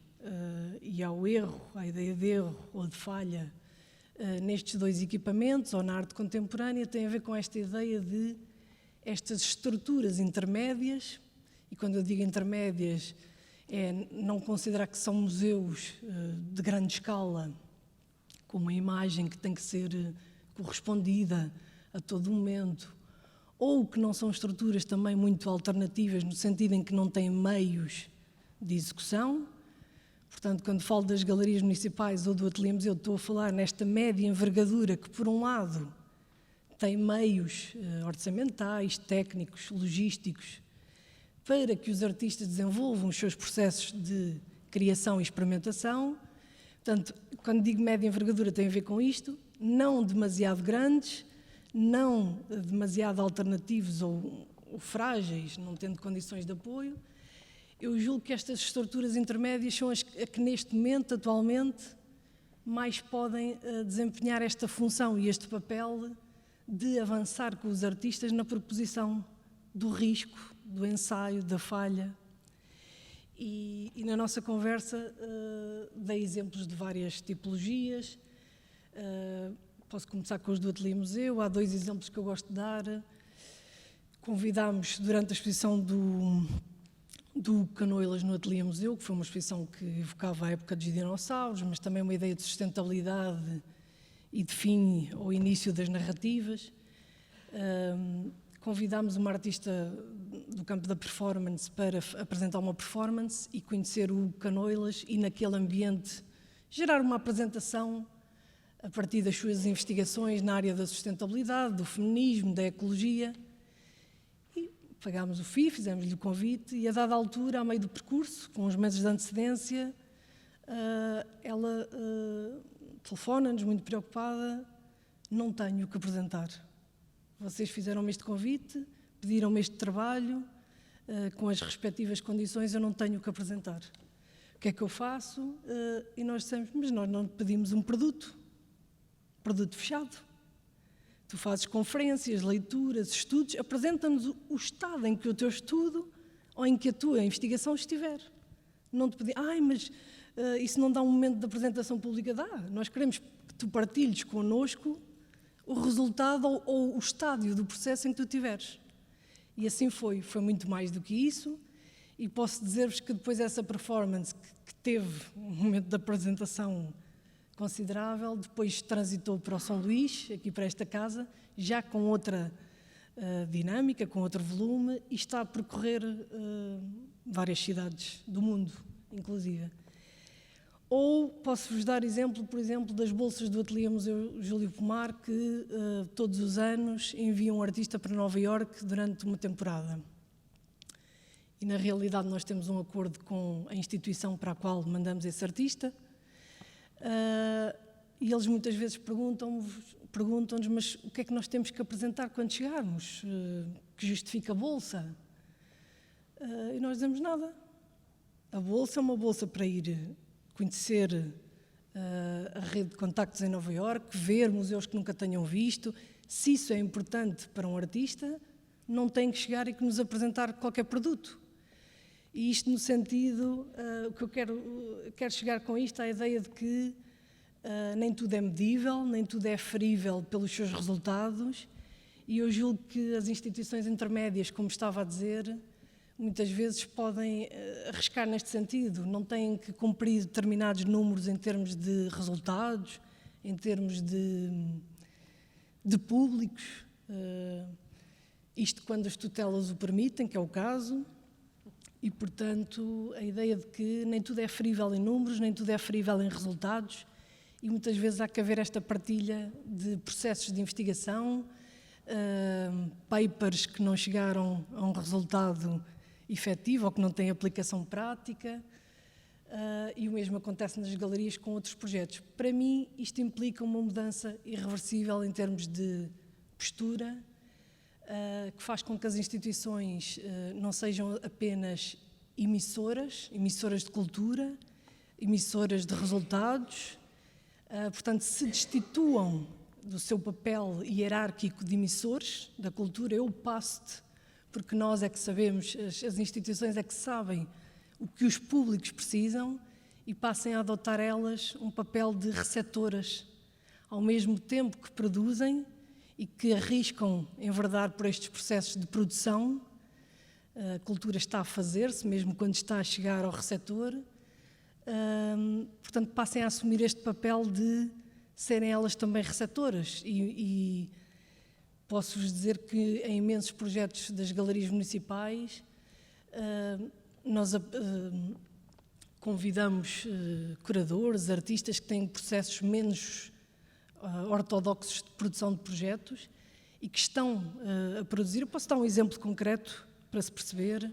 e ao erro, à ideia de erro ou de falha nestes 2 equipamentos ou na arte contemporânea, têm a ver com esta ideia de estas estruturas intermédias, e quando eu digo intermédias é não considerar que são museus de grande escala, com uma imagem que tem que ser correspondida a todo momento, ou que não são estruturas também muito alternativas, no sentido em que não têm meios de execução. Portanto, quando falo das galerias municipais ou do Ateliê Museu, estou a falar nesta média envergadura que, por um lado, tem meios orçamentais, técnicos, logísticos, para que os artistas desenvolvam os seus processos de criação e experimentação. Portanto, quando digo média envergadura, tem a ver com isto, não demasiado grandes, não demasiado alternativos ou frágeis, não tendo condições de apoio. Eu julgo que estas estruturas intermédias são as que neste momento, atualmente, mais podem desempenhar esta função e este papel de avançar com os artistas na proposição do risco, do ensaio, da falha. E na nossa conversa dei exemplos de várias tipologias. Posso começar com os do Ateliê Museu. Há 2 exemplos que eu gosto de dar. Convidámos, durante a exposição do Canoilas no Ateliê Museu, que foi uma exposição que evocava a época dos dinossauros, mas também uma ideia de sustentabilidade e de fim ou início das narrativas. Convidámos uma artista do campo da performance para apresentar uma performance e conhecer o Canoilas e, naquele ambiente, gerar uma apresentação a partir das suas investigações na área da sustentabilidade, do feminismo, da ecologia. E pagámos o FII, fizemos-lhe o convite e, a dada altura, a meio do percurso, com uns meses de antecedência, ela telefona-nos, muito preocupada: não tenho o que apresentar. Vocês fizeram-me este convite, pediram-me este trabalho, com as respectivas condições, eu não tenho o que apresentar. O que é que eu faço? E nós dissemos: mas nós não te pedimos um produto fechado. Tu fazes conferências, leituras, estudos, apresenta-nos o estado em que o teu estudo ou em que a tua investigação estiver. Não te pedimos: mas isso não dá um momento de apresentação pública? Dá. Nós queremos que tu partilhes connosco o resultado ou o estádio do processo em que tu tiveres. E assim foi muito mais do que isso, e posso dizer-vos que depois essa performance, que teve um momento de apresentação considerável, depois transitou para o São Luís, aqui para esta casa, já com outra dinâmica, com outro volume, e está a percorrer várias cidades do mundo, inclusive. Ou posso-vos dar exemplo, por exemplo, das bolsas do Ateliê Museu Júlio Pomar, que todos os anos enviam um artista para Nova Iorque durante uma temporada. E na realidade nós temos um acordo com a instituição para a qual mandamos esse artista, e eles muitas vezes perguntam-nos, mas o que é que nós temos que apresentar quando chegarmos? Que justifica a bolsa? E nós dizemos nada. A bolsa é uma bolsa para ir conhecer a rede de contactos em Nova Iorque, ver museus que nunca tenham visto. Se isso é importante para um artista, não tem que chegar e que nos apresentar qualquer produto. E isto no sentido, o que eu quero chegar com isto, à ideia de que nem tudo é medível, nem tudo é aferível pelos seus resultados, e eu julgo que as instituições intermédias, como estava a dizer, muitas vezes podem arriscar neste sentido, não têm que cumprir determinados números em termos de resultados, em termos de públicos, isto quando as tutelas o permitem, que é o caso, e portanto a ideia de que nem tudo é aferível em números, nem tudo é aferível em resultados, e muitas vezes há que haver esta partilha de processos de investigação, papers que não chegaram a um resultado efetivo ou que não têm aplicação prática, e o mesmo acontece nas galerias com outros projetos. Para mim, isto implica uma mudança irreversível em termos de postura, que faz com que as instituições não sejam apenas emissoras de cultura, emissoras de resultados, portanto, se destituam do seu papel hierárquico de emissores da cultura. Eu passo-te, porque nós é que sabemos, as instituições é que sabem o que os públicos precisam, e passem a adotar elas um papel de receptoras, ao mesmo tempo que produzem e que arriscam enverdar por estes processos de produção. A cultura está a fazer-se, mesmo quando está a chegar ao receptor. Portanto, passem a assumir este papel de serem elas também receptoras. E posso-vos dizer que em imensos projetos das galerias municipais nós convidamos curadores, artistas que têm processos menos ortodoxos de produção de projetos e que estão a produzir. Eu posso dar um exemplo concreto para se perceber.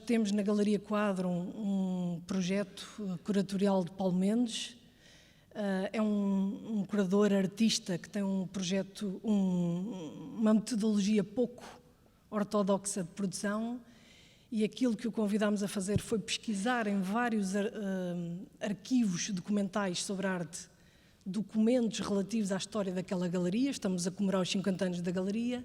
Temos na Galeria Quadro um projeto curatorial de Paulo Mendes. É um curador artista que tem um projeto, uma metodologia pouco ortodoxa de produção, e aquilo que o convidámos a fazer foi pesquisar em vários arquivos documentais sobre arte, documentos relativos à história daquela galeria. Estamos a comemorar os 50 anos da galeria,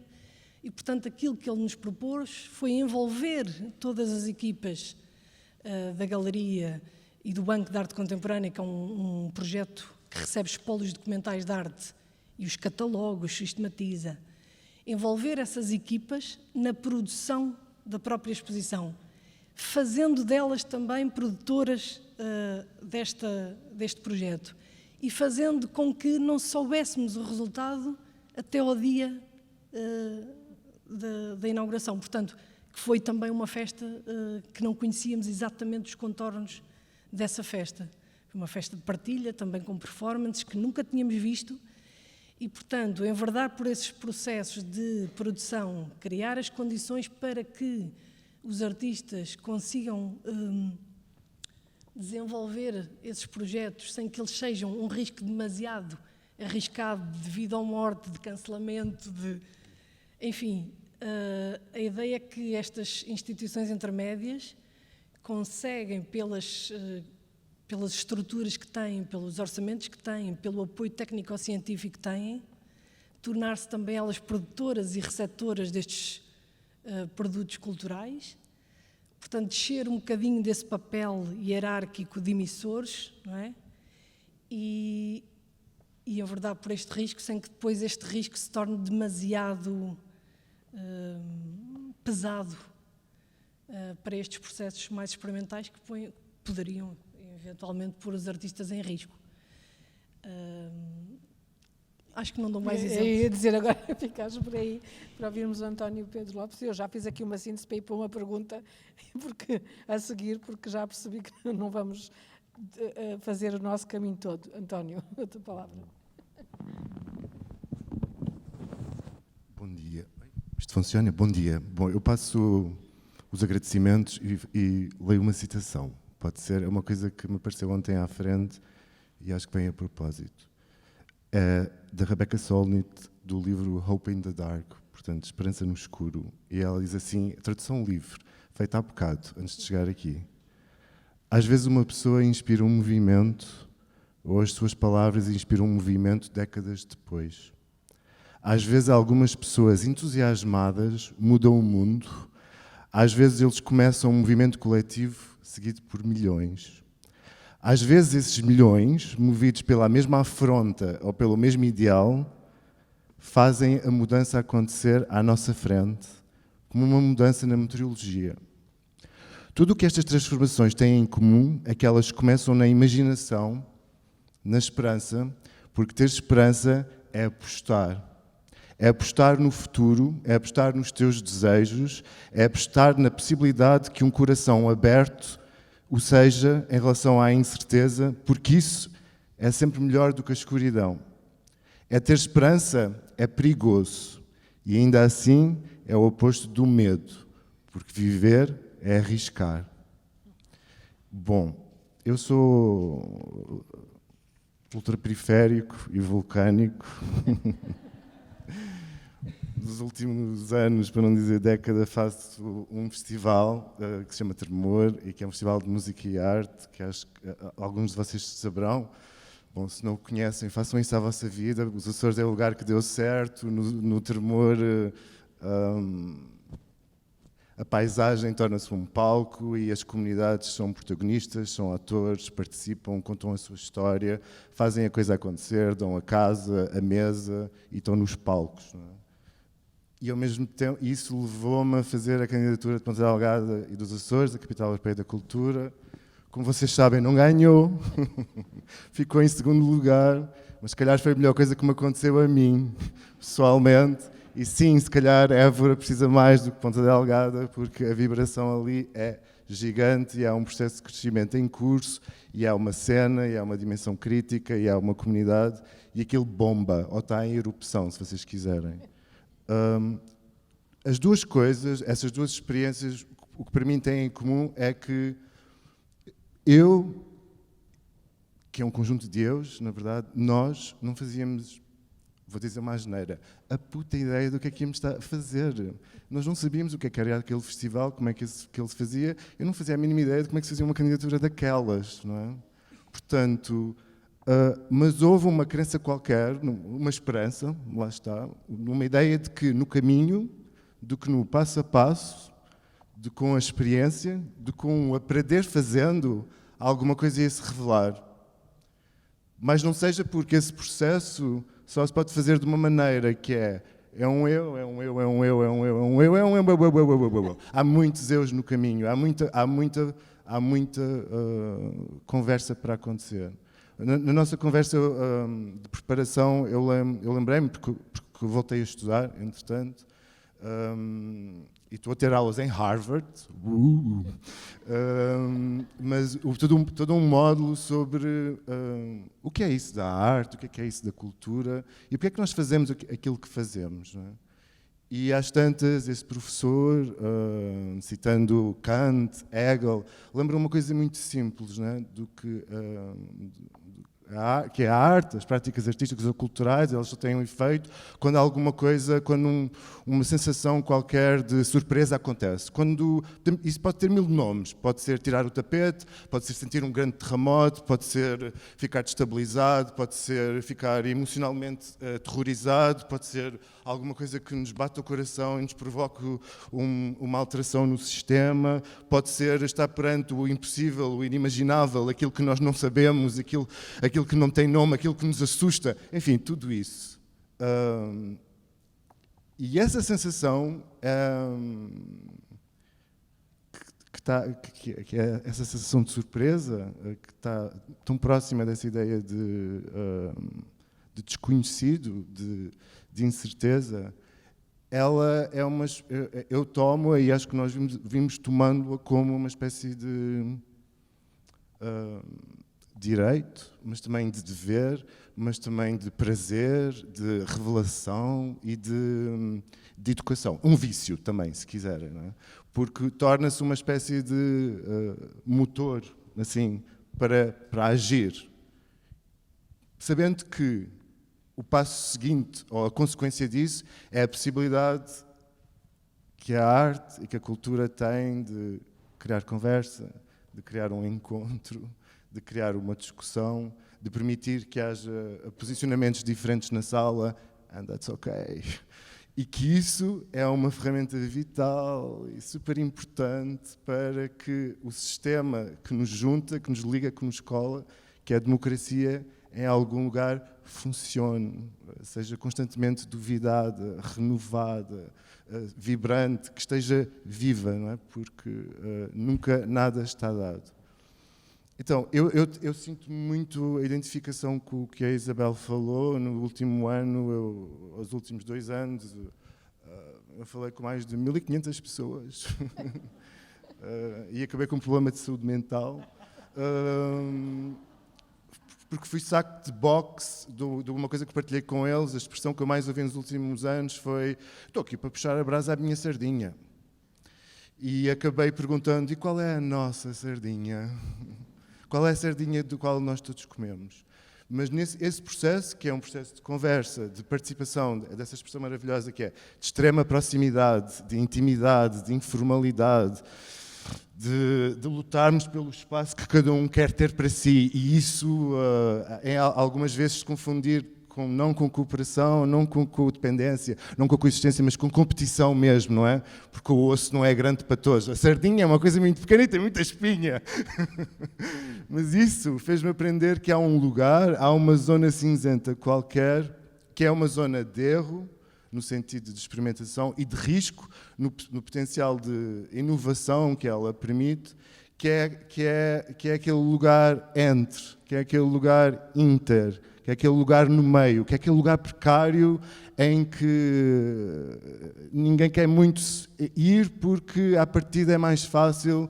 e, portanto, aquilo que ele nos propôs foi envolver todas as equipas da galeria e do Banco de Arte Contemporânea, que é um projeto que recebe espólios documentais de arte e os cataloga, os sistematiza. Envolver essas equipas na produção da própria exposição, fazendo delas também produtoras deste projeto, e fazendo com que não soubéssemos o resultado até ao dia da inauguração. Portanto, que foi também uma festa que não conhecíamos exatamente os contornos dessa festa. Foi uma festa de partilha, também com performances que nunca tínhamos visto, e, portanto, enverdar por esses processos de produção, criar as condições para que os artistas consigam desenvolver esses projetos sem que eles sejam um risco demasiado arriscado devido à morte, de cancelamento, enfim. A ideia é que estas instituições intermédias conseguem, pelas estruturas que têm, pelos orçamentos que têm, pelo apoio técnico-científico que têm, tornar-se também elas produtoras e receptoras destes produtos culturais. Portanto, descer um bocadinho desse papel hierárquico de emissores, não é? E e abordar por este risco, sem que depois este risco se torne demasiado pesado para estes processos mais experimentais que poderiam eventualmente pôr os artistas em risco. Acho que não dou mais exemplos. Eu ia dizer agora, ficaste por aí, para ouvirmos o António Pedro Lopes. Eu já fiz aqui uma síntese para ir para uma pergunta a seguir, porque já percebi que não vamos fazer o nosso caminho todo. António, a tua palavra. Bom dia. Isto funciona? Bom dia. Bom, eu passo os agradecimentos e leio uma citação. Pode ser, é uma coisa que me apareceu ontem à frente e acho que vem a propósito. É da Rebecca Solnit, do livro Hope in the Dark, portanto, Esperança no Escuro. E ela diz assim, tradução livre, feita há bocado, antes de chegar aqui. Às vezes uma pessoa inspira um movimento, ou as suas palavras inspiram um movimento décadas depois. Às vezes algumas pessoas entusiasmadas mudam o mundo, às vezes eles começam um movimento coletivo seguido por milhões. Às vezes esses milhões, movidos pela mesma afronta ou pelo mesmo ideal, fazem a mudança acontecer à nossa frente, como uma mudança na meteorologia. Tudo o que estas transformações têm em comum é que elas começam na imaginação, na esperança, porque ter esperança é apostar. É apostar no futuro, é apostar nos teus desejos, é apostar na possibilidade que um coração aberto o seja em relação à incerteza, porque isso é sempre melhor do que a escuridão. É ter esperança, é perigoso, e ainda assim é o oposto do medo, porque viver é arriscar. Bom, eu sou ultraperiférico e vulcânico. Nos últimos anos, para não dizer década, faço um festival que se chama Tremor e que é um festival de música e arte, que acho que alguns de vocês saberão. Bom, se não o conhecem, façam isso à vossa vida. Os Açores é o lugar que deu certo. No Tremor, a paisagem torna-se um palco e as comunidades são protagonistas, são atores, participam, contam a sua história, fazem a coisa acontecer, dão a casa, a mesa e estão nos palcos, não é? E, ao mesmo tempo, isso levou-me a fazer a candidatura de Ponta Delgada e dos Açores, da Capital Europeia da Cultura. Como vocês sabem, não ganhou, ficou em segundo lugar, mas se calhar foi a melhor coisa que me aconteceu a mim, pessoalmente. E sim, se calhar Évora precisa mais do que Ponta Delgada, porque a vibração ali é gigante e há um processo de crescimento em curso, e há uma cena, e há uma dimensão crítica, e há uma comunidade, e aquilo bomba, ou está em erupção, se vocês quiserem. As duas coisas, essas duas experiências, o que para mim têm em comum é que eu, que é um conjunto de eus, na verdade, nós não fazíamos, vou dizer uma asneira, a puta ideia do que é que íamos estar a fazer. Nós não sabíamos o que era aquele festival, como é que ele se fazia, eu não fazia a mínima ideia de como é que se fazia uma candidatura daquelas, não é? Portanto, mas houve uma crença qualquer, uma esperança, lá está, uma ideia de que no caminho, de que no passo a passo, de com a experiência, de com o aprender fazendo, alguma coisa ia se revelar. Mas não seja porque esse processo só se pode fazer de uma maneira que é um eu, é um eu, é um eu, é um eu, é um eu, é um eu. Há muitos eus no caminho, há muita conversa para acontecer. Na nossa conversa de preparação, eu lembrei-me, porque voltei a estudar, entretanto, e estou a ter aulas em Harvard, mas todo um módulo sobre o que é isso da arte, o que é isso da cultura, e porque é que nós fazemos aquilo que fazemos, não é? E às tantas, esse professor, citando Kant, Hegel, lembra uma coisa muito simples, não é? Do que é a arte, as práticas artísticas ou culturais, elas só têm um efeito quando alguma coisa, quando uma sensação qualquer de surpresa acontece. Isso pode ter mil nomes, pode ser tirar o tapete, pode ser sentir um grande terremoto, pode ser ficar destabilizado, pode ser ficar emocionalmente aterrorizado, pode ser alguma coisa que nos bate parte o coração e nos provoque uma alteração no sistema, pode ser estar perante o impossível, o inimaginável, aquilo que nós não sabemos, aquilo que não tem nome, aquilo que nos assusta, enfim, tudo isso. E essa sensação, que é essa sensação de surpresa, que está tão próxima dessa ideia de desconhecido, de incerteza, ela é eu tomo-a e acho que nós vimos tomando-a como uma espécie de direito, mas também de dever, mas também de prazer, de revelação e de educação. Um vício também, se quiserem, não é? Porque torna-se uma espécie de motor, assim, para agir. Sabendo que o passo seguinte, ou a consequência disso, é a possibilidade que a arte e que a cultura têm de criar conversa, de criar um encontro, de criar uma discussão, de permitir que haja posicionamentos diferentes na sala, and that's okay. E que isso é uma ferramenta vital e super importante para que o sistema que nos junta, que nos liga, que nos cola, que é a democracia, em algum lugar funcione, seja constantemente duvidada, renovada, vibrante, que esteja viva, não é? Porque nunca nada está dado. Então, eu sinto muito a identificação com o que a Isabel falou. No último ano, os últimos 2 anos, eu falei com mais de 1.500 pessoas e acabei com um problema de saúde mental, porque fui saco de boxe de uma coisa que partilhei com eles. A expressão que eu mais ouvi nos últimos anos foi: estou aqui para puxar a brasa à minha sardinha. E acabei perguntando: e qual é a nossa sardinha? Qual é a sardinha do qual nós todos comemos? Mas esse processo, que é um processo de conversa, de participação, dessa expressão maravilhosa que é de extrema proximidade, de intimidade, de informalidade, de lutarmos pelo espaço que cada um quer ter para si, e isso é algumas vezes se confundir não com cooperação, não com codependência, não com coexistência, mas com competição mesmo, não é? Porque o osso não é grande para todos. A sardinha é uma coisa muito pequena e tem muita espinha. Mas isso fez-me aprender que há um lugar, há uma zona cinzenta qualquer, que é uma zona de erro, no sentido de experimentação, e de risco, no potencial de inovação que ela permite, que é aquele lugar entre, que é aquele lugar inter, que é aquele lugar no meio, que é aquele lugar precário em que ninguém quer muito ir porque à partida é mais fácil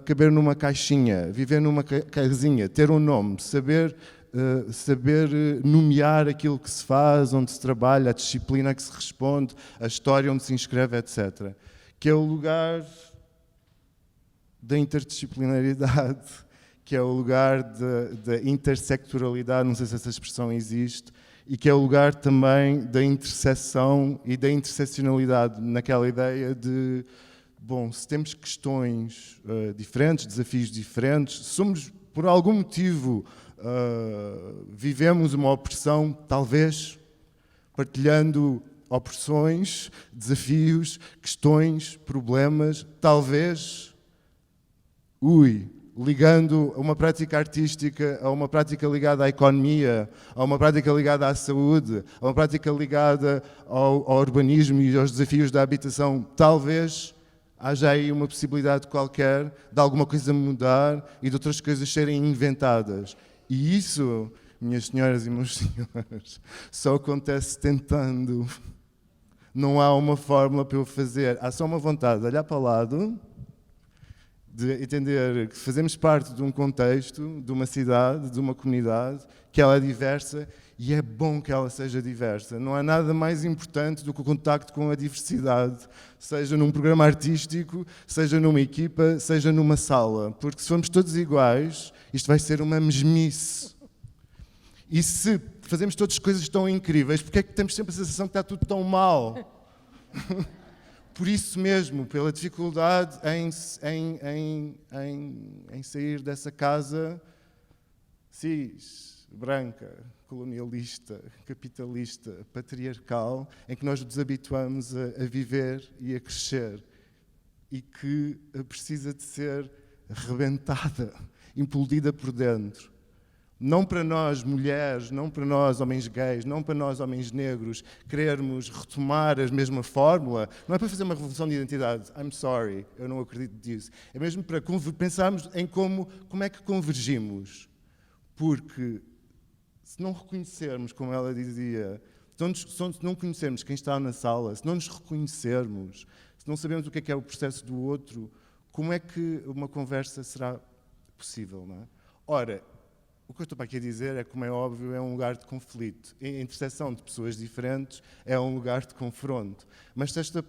caber numa caixinha, viver numa casinha, ter um nome, saber nomear aquilo que se faz, onde se trabalha, a disciplina a que se responde, a história onde se inscreve, etc. Que é o lugar da interdisciplinaridade, que é o lugar da intersectoralidade, não sei se essa expressão existe, e que é o lugar também da interseção e da interseccionalidade, naquela ideia de, bom, se temos questões diferentes, desafios diferentes, somos, por algum motivo, vivemos uma opressão, talvez, partilhando opressões, desafios, questões, problemas, talvez, ligando uma prática artística a uma prática ligada à economia, a uma prática ligada à saúde, a uma prática ligada ao urbanismo e aos desafios da habitação, talvez haja aí uma possibilidade qualquer de alguma coisa mudar e de outras coisas serem inventadas. E isso, minhas senhoras e meus senhores, só acontece tentando. Não há uma fórmula para eu fazer. Há só uma vontade de olhar para o lado, de entender que fazemos parte de um contexto, de uma cidade, de uma comunidade, que ela é diversa e é bom que ela seja diversa. Não há nada mais importante do que o contacto com a diversidade, seja num programa artístico, seja numa equipa, seja numa sala. Porque se formos todos iguais, isto vai ser uma mesmice. E se fazemos todas as coisas tão incríveis, porque é que temos sempre a sensação que está tudo tão mal? Por isso mesmo, pela dificuldade em sair dessa casa cis, branca, colonialista, capitalista, patriarcal, em que nós nos habituamos a viver e a crescer e que precisa de ser rebentada, implodida por dentro. Não para nós, mulheres, não para nós, homens gays, não para nós, homens negros, querermos retomar a mesma fórmula. Não é para fazer uma revolução de identidade. I'm sorry, eu não acredito nisso. É mesmo para pensarmos em como é que convergimos. Porque se não reconhecermos, como ela dizia, se não conhecermos quem está na sala, se não nos reconhecermos, se não sabemos o que é o processo do outro, como é que uma conversa será possível, não é? Ora, o que eu estou para aqui a dizer é, como é óbvio, é um lugar de conflito. A interseção de pessoas diferentes é um lugar de confronto. Mas se esta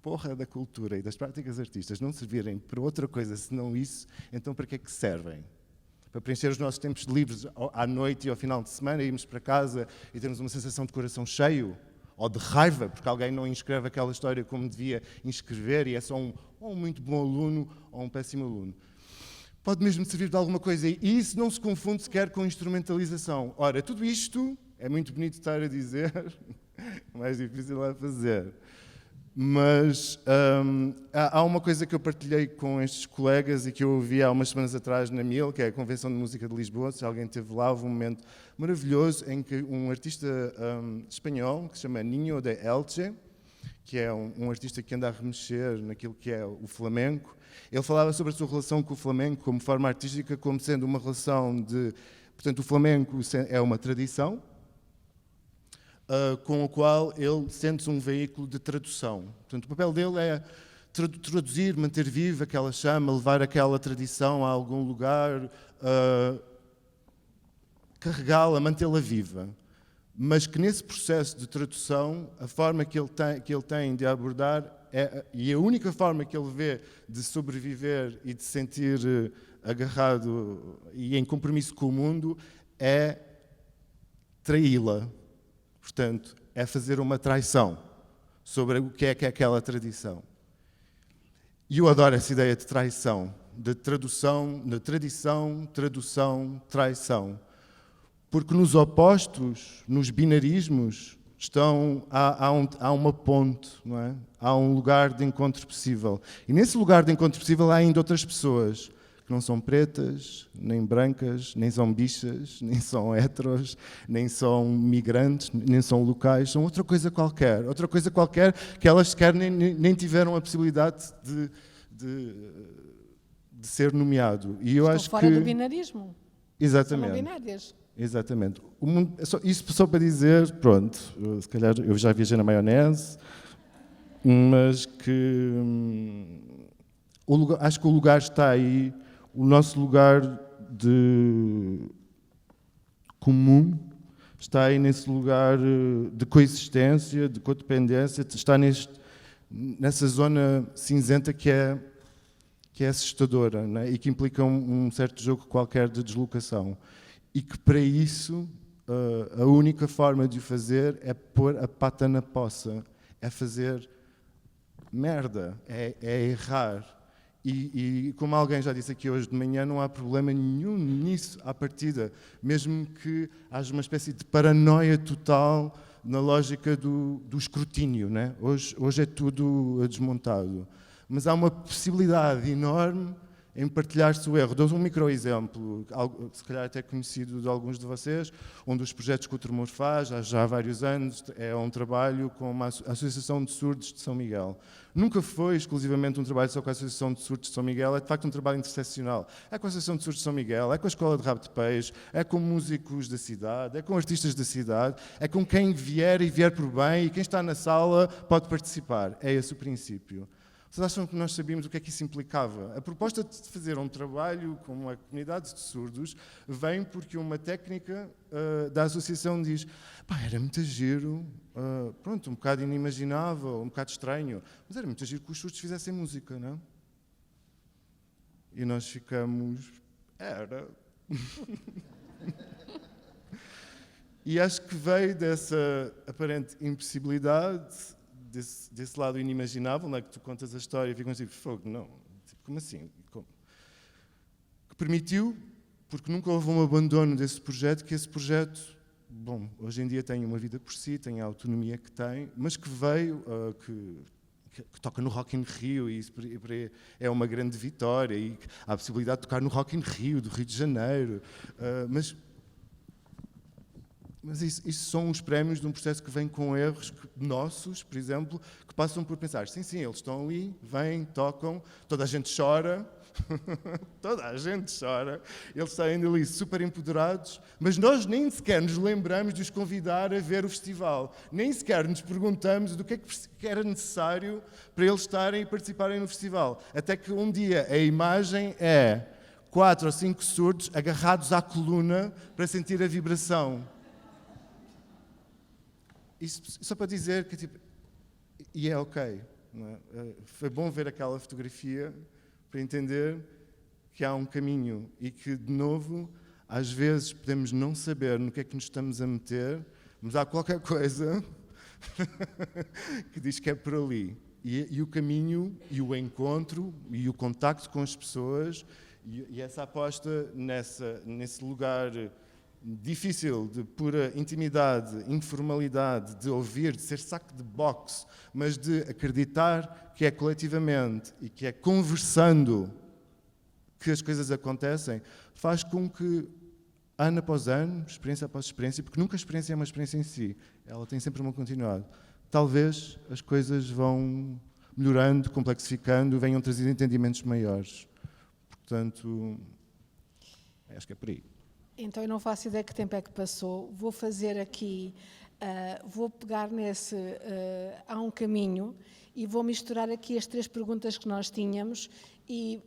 porra da cultura e das práticas artísticas não servirem para outra coisa senão isso, então para que é que servem? Para preencher os nossos tempos livres à noite e ao final de semana, irmos para casa e termos uma sensação de coração cheio? Ou de raiva, porque alguém não inscreve aquela história como devia inscrever e é só um muito bom aluno ou um péssimo aluno? Pode mesmo servir de alguma coisa, e isso não se confunde sequer com instrumentalização. Ora, tudo isto é muito bonito estar a dizer, mais difícil é fazer. Mas há uma coisa que eu partilhei com estes colegas e que eu ouvi há umas semanas atrás na MIL, que é a Convenção de Música de Lisboa. Se alguém esteve lá, houve um momento maravilhoso em que um artista espanhol, que se chama Niño de Elche, que é um artista que anda a remexer naquilo que é o flamenco, ele falava sobre a sua relação com o flamenco como forma artística, como sendo uma relação de... Portanto, o flamenco é uma tradição com a qual ele sente-se um veículo de tradução. Portanto, o papel dele é traduzir, manter viva aquela chama, levar aquela tradição a algum lugar, carregá-la, mantê-la viva. Mas que nesse processo de tradução, a forma que ele tem de abordar e a única forma que ele vê de sobreviver e de se sentir agarrado e em compromisso com o mundo é traí-la. Portanto, é fazer uma traição sobre o que é aquela tradição. E eu adoro essa ideia de traição, de tradução, de tradição, tradução, traição. Porque nos opostos, nos binarismos, há uma ponte, não é? Há um lugar de encontro possível. E nesse lugar de encontro possível há ainda outras pessoas que não são pretas, nem brancas, nem são bichas, nem são heteros, nem são migrantes, nem são locais, são outra coisa qualquer que elas sequer nem tiveram a possibilidade de ser nomeado. E eu acho fora que... do binarismo. Exatamente. São não binárias. Exatamente. Isso só para dizer, pronto, se calhar eu já viajei na maionese, mas que acho que o lugar está aí, o nosso lugar de comum está aí nesse lugar de coexistência, de codependência, está nessa zona cinzenta que é assustadora, né? E que implica um certo jogo qualquer de deslocação. E que para isso a única forma de o fazer é pôr a pata na poça, é fazer merda, é errar. E como alguém já disse aqui hoje de manhã, não há problema nenhum nisso à partida, mesmo que haja uma espécie de paranoia total na lógica do escrutínio, né? Hoje é tudo desmontado. Mas há uma possibilidade enorme em partilhar-se o erro. Dou um microexemplo, se calhar até conhecido de alguns de vocês, um dos projetos que o Tremor faz, já há vários anos, é um trabalho com a Associação de Surdos de São Miguel. Nunca foi exclusivamente um trabalho só com a Associação de Surdos de São Miguel, é de facto um trabalho interseccional. É com a Associação de Surdos de São Miguel, é com a Escola de Rabo de Peixe, é com músicos da cidade, é com artistas da cidade, é com quem vier e vier por bem, e quem está na sala pode participar. É esse o princípio. Vocês acham que nós sabíamos o que é que isso implicava? A proposta de fazer um trabalho com uma comunidade de surdos vem porque uma técnica da associação diz: pá, era muito giro, pronto, um bocado inimaginável, um bocado estranho, mas era muito giro que os surdos fizessem música, não? E nós ficamos... Era... E acho que veio dessa aparente impossibilidade... Desse lado inimaginável, né, que tu contas a história e ficam assim, fogo, não, tipo, como assim? Como? Que permitiu porque nunca houve um abandono desse projeto, que esse projeto, bom, hoje em dia tem uma vida por si, tem a autonomia que tem, mas que veio, que toca no Rock in Rio, e isso é uma grande vitória, e há a possibilidade de tocar no Rock in Rio, do Rio de Janeiro, mas isso são os prémios de um processo que vem com erros nossos, por exemplo, que passam por pensar, sim, eles estão ali, vêm, tocam, toda a gente chora, toda a gente chora, eles saem dali super empoderados, mas nós nem sequer nos lembramos de os convidar a ver o festival, nem sequer nos perguntamos do que é que era necessário para eles estarem e participarem no festival. Até que um dia a imagem é 4 ou 5 surdos agarrados à coluna para sentir a vibração. Isso só para dizer que, tipo, e é ok. Não é? Foi bom ver aquela fotografia para entender que há um caminho e que, de novo, às vezes podemos não saber no que é que nos estamos a meter, mas há qualquer coisa que diz que é por ali. E o caminho, e o encontro, e o contacto com as pessoas, e essa aposta nesse lugar difícil, de pura intimidade, informalidade, de ouvir, de ser saco de boxe, mas de acreditar que é coletivamente e que é conversando que as coisas acontecem, faz com que, ano após ano, experiência após experiência, porque nunca a experiência é uma experiência em si, ela tem sempre uma continuidade. Talvez as coisas vão melhorando, complexificando, venham trazer entendimentos maiores. Portanto, acho que é por aí. Então, eu não faço ideia que tempo é que passou. Vou fazer aqui, vou pegar nesse há um caminho e vou misturar aqui as 3 perguntas que nós tínhamos e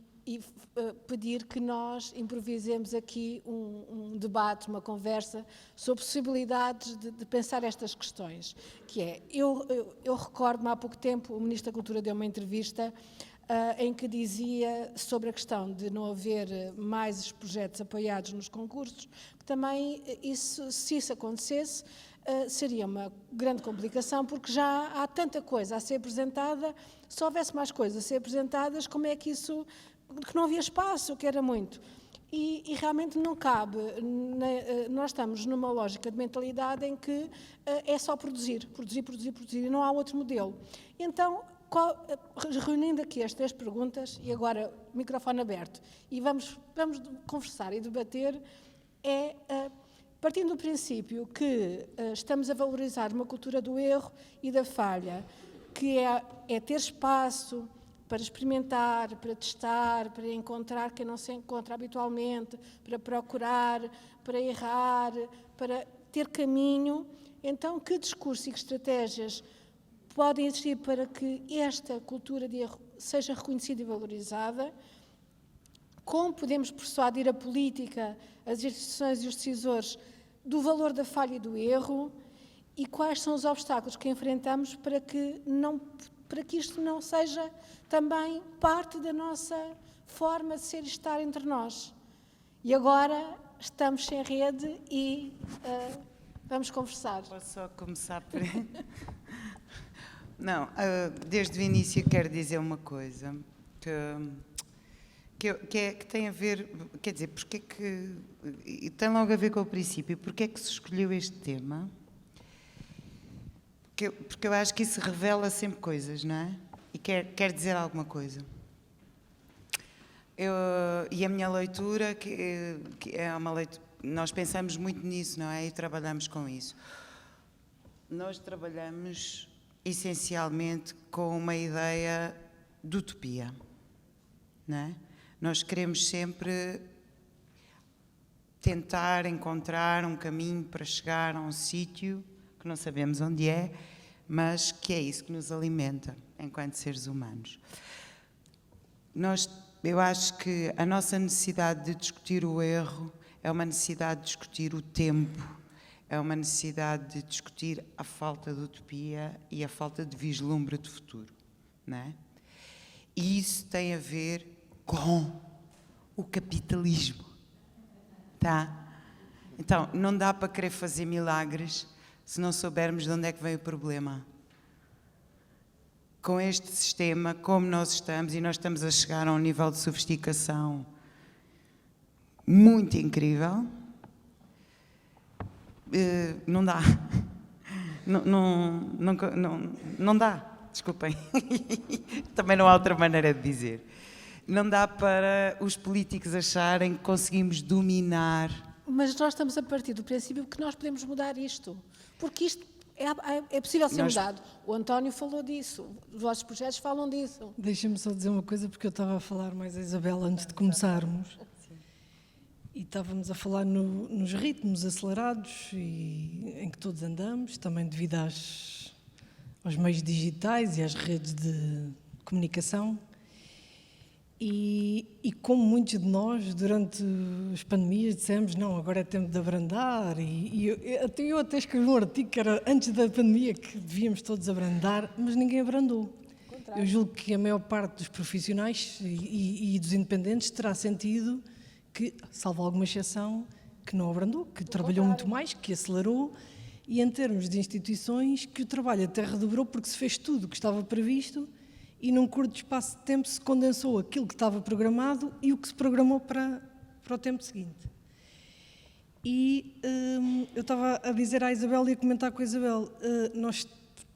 pedir que nós improvisemos aqui um debate, uma conversa sobre possibilidades de pensar estas questões. Que é, eu recordo-me há pouco tempo, o Ministro da Cultura deu uma entrevista em que dizia sobre a questão de não haver mais projetos apoiados nos concursos, que também, se isso acontecesse, seria uma grande complicação, porque já há tanta coisa a ser apresentada, se houvesse mais coisas a ser apresentadas, como é que isso, que não havia espaço, que era muito. E realmente não cabe, nós estamos numa lógica de mentalidade em que é só produzir, e não há outro modelo. Então, reunindo aqui as 3 perguntas, e agora o microfone aberto, e vamos conversar e debater, partindo do princípio que estamos a valorizar uma cultura do erro e da falha, que é ter espaço para experimentar, para testar, para encontrar quem não se encontra habitualmente, para procurar, para errar, para ter caminho. Então, que discurso e que estratégias podem existir para que esta cultura de erro seja reconhecida e valorizada? Como podemos persuadir a política, as instituições e os decisores do valor da falha e do erro? E quais são os obstáculos que enfrentamos para que isto não seja também parte da nossa forma de ser e estar entre nós? E agora estamos sem rede e vamos conversar. Posso só começar por... Não, desde o início quero dizer uma coisa que tem a ver, quer dizer, porque é que, tem logo a ver com o princípio, porque é que se escolheu este tema? Porque eu acho que isso revela sempre coisas, não é? E quer dizer alguma coisa. E a minha leitura, que é uma leitura, nós pensamos muito nisso, não é? E trabalhamos com isso. Nós trabalhamos essencialmente com uma ideia de utopia, não é? Nós queremos sempre tentar encontrar um caminho para chegar a um sítio que não sabemos onde é, mas que é isso que nos alimenta enquanto seres humanos. Eu acho que a nossa necessidade de discutir o erro é uma necessidade de discutir o tempo, é uma necessidade de discutir a falta de utopia e a falta de vislumbre de futuro, não é? E isso tem a ver com o capitalismo, tá? Então, não dá para querer fazer milagres se não soubermos de onde é que vem o problema. Com este sistema, como nós estamos, e nós estamos a chegar a um nível de sofisticação muito incrível. Não dá. Não dá, desculpem. Também não há outra maneira de dizer. Não dá para os políticos acharem que conseguimos dominar. Mas nós estamos a partir do princípio que nós podemos mudar isto. Porque isto é possível ser mudado. O António falou disso, os vossos projetos falam disso. Deixa-me só dizer uma coisa, porque eu estava a falar mais a Isabel antes de começarmos. E estávamos a falar nos ritmos acelerados em que todos andamos, também devido aos meios digitais e às redes de comunicação. E como muitos de nós, durante as pandemias, dissemos, não, agora é tempo de abrandar. Eu até escrevi um artigo que era antes da pandemia, que devíamos todos abrandar, mas ninguém abrandou. Eu julgo que a maior parte dos profissionais e dos independentes terá sentido que, salvo alguma exceção, que não abrandou, que trabalhou muito mais, que acelerou, e em termos de instituições, que o trabalho até redobrou porque se fez tudo o que estava previsto e num curto espaço de tempo se condensou aquilo que estava programado e o que se programou para o tempo seguinte. E eu estava a dizer à Isabel e a comentar com a Isabel, nós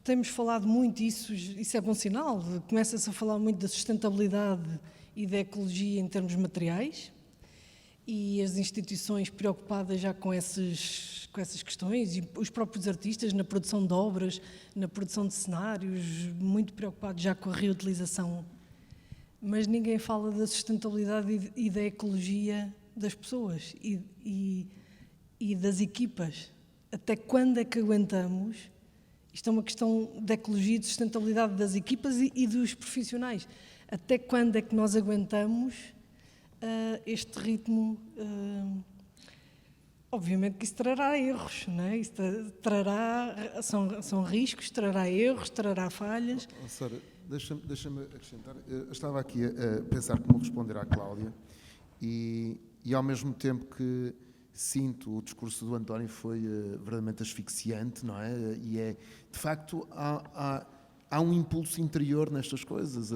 temos falado muito, isso é bom sinal, começa-se a falar muito da sustentabilidade e da ecologia em termos materiais, e as instituições preocupadas já com essas questões, e os próprios artistas na produção de obras, na produção de cenários, muito preocupados já com a reutilização. Mas ninguém fala da sustentabilidade e da ecologia das pessoas e das equipas. Até quando é que aguentamos? Isto é uma questão de ecologia e de sustentabilidade das equipas e dos profissionais. Até quando é que nós aguentamos este ritmo? Obviamente que isso trará erros, não é? Isso são riscos, trará erros, trará falhas. Sara, deixa-me acrescentar. Eu estava aqui a pensar como responder à Cláudia e ao mesmo tempo que sinto o discurso do António foi verdadeiramente asfixiante, não é? E de facto, há um impulso interior nestas coisas.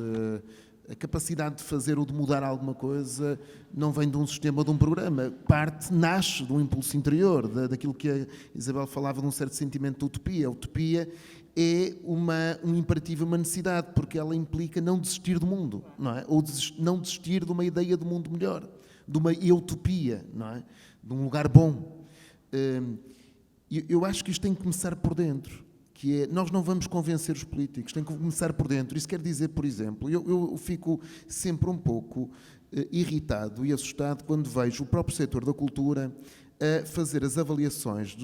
A capacidade de fazer ou de mudar alguma coisa não vem de um sistema ou de um programa. Nasce de um impulso interior, daquilo que a Isabel falava de um certo sentimento de utopia. A utopia é um imperativo, uma necessidade, porque ela implica não desistir do mundo, não é? Ou não desistir de uma ideia de mundo melhor, de uma utopia, não é? De um lugar bom. Eu acho que isto tem que começar por dentro. Que é, nós não vamos convencer os políticos, tem que começar por dentro. Isso quer dizer, por exemplo, eu fico sempre um pouco irritado e assustado quando vejo o próprio setor da cultura a fazer as avaliações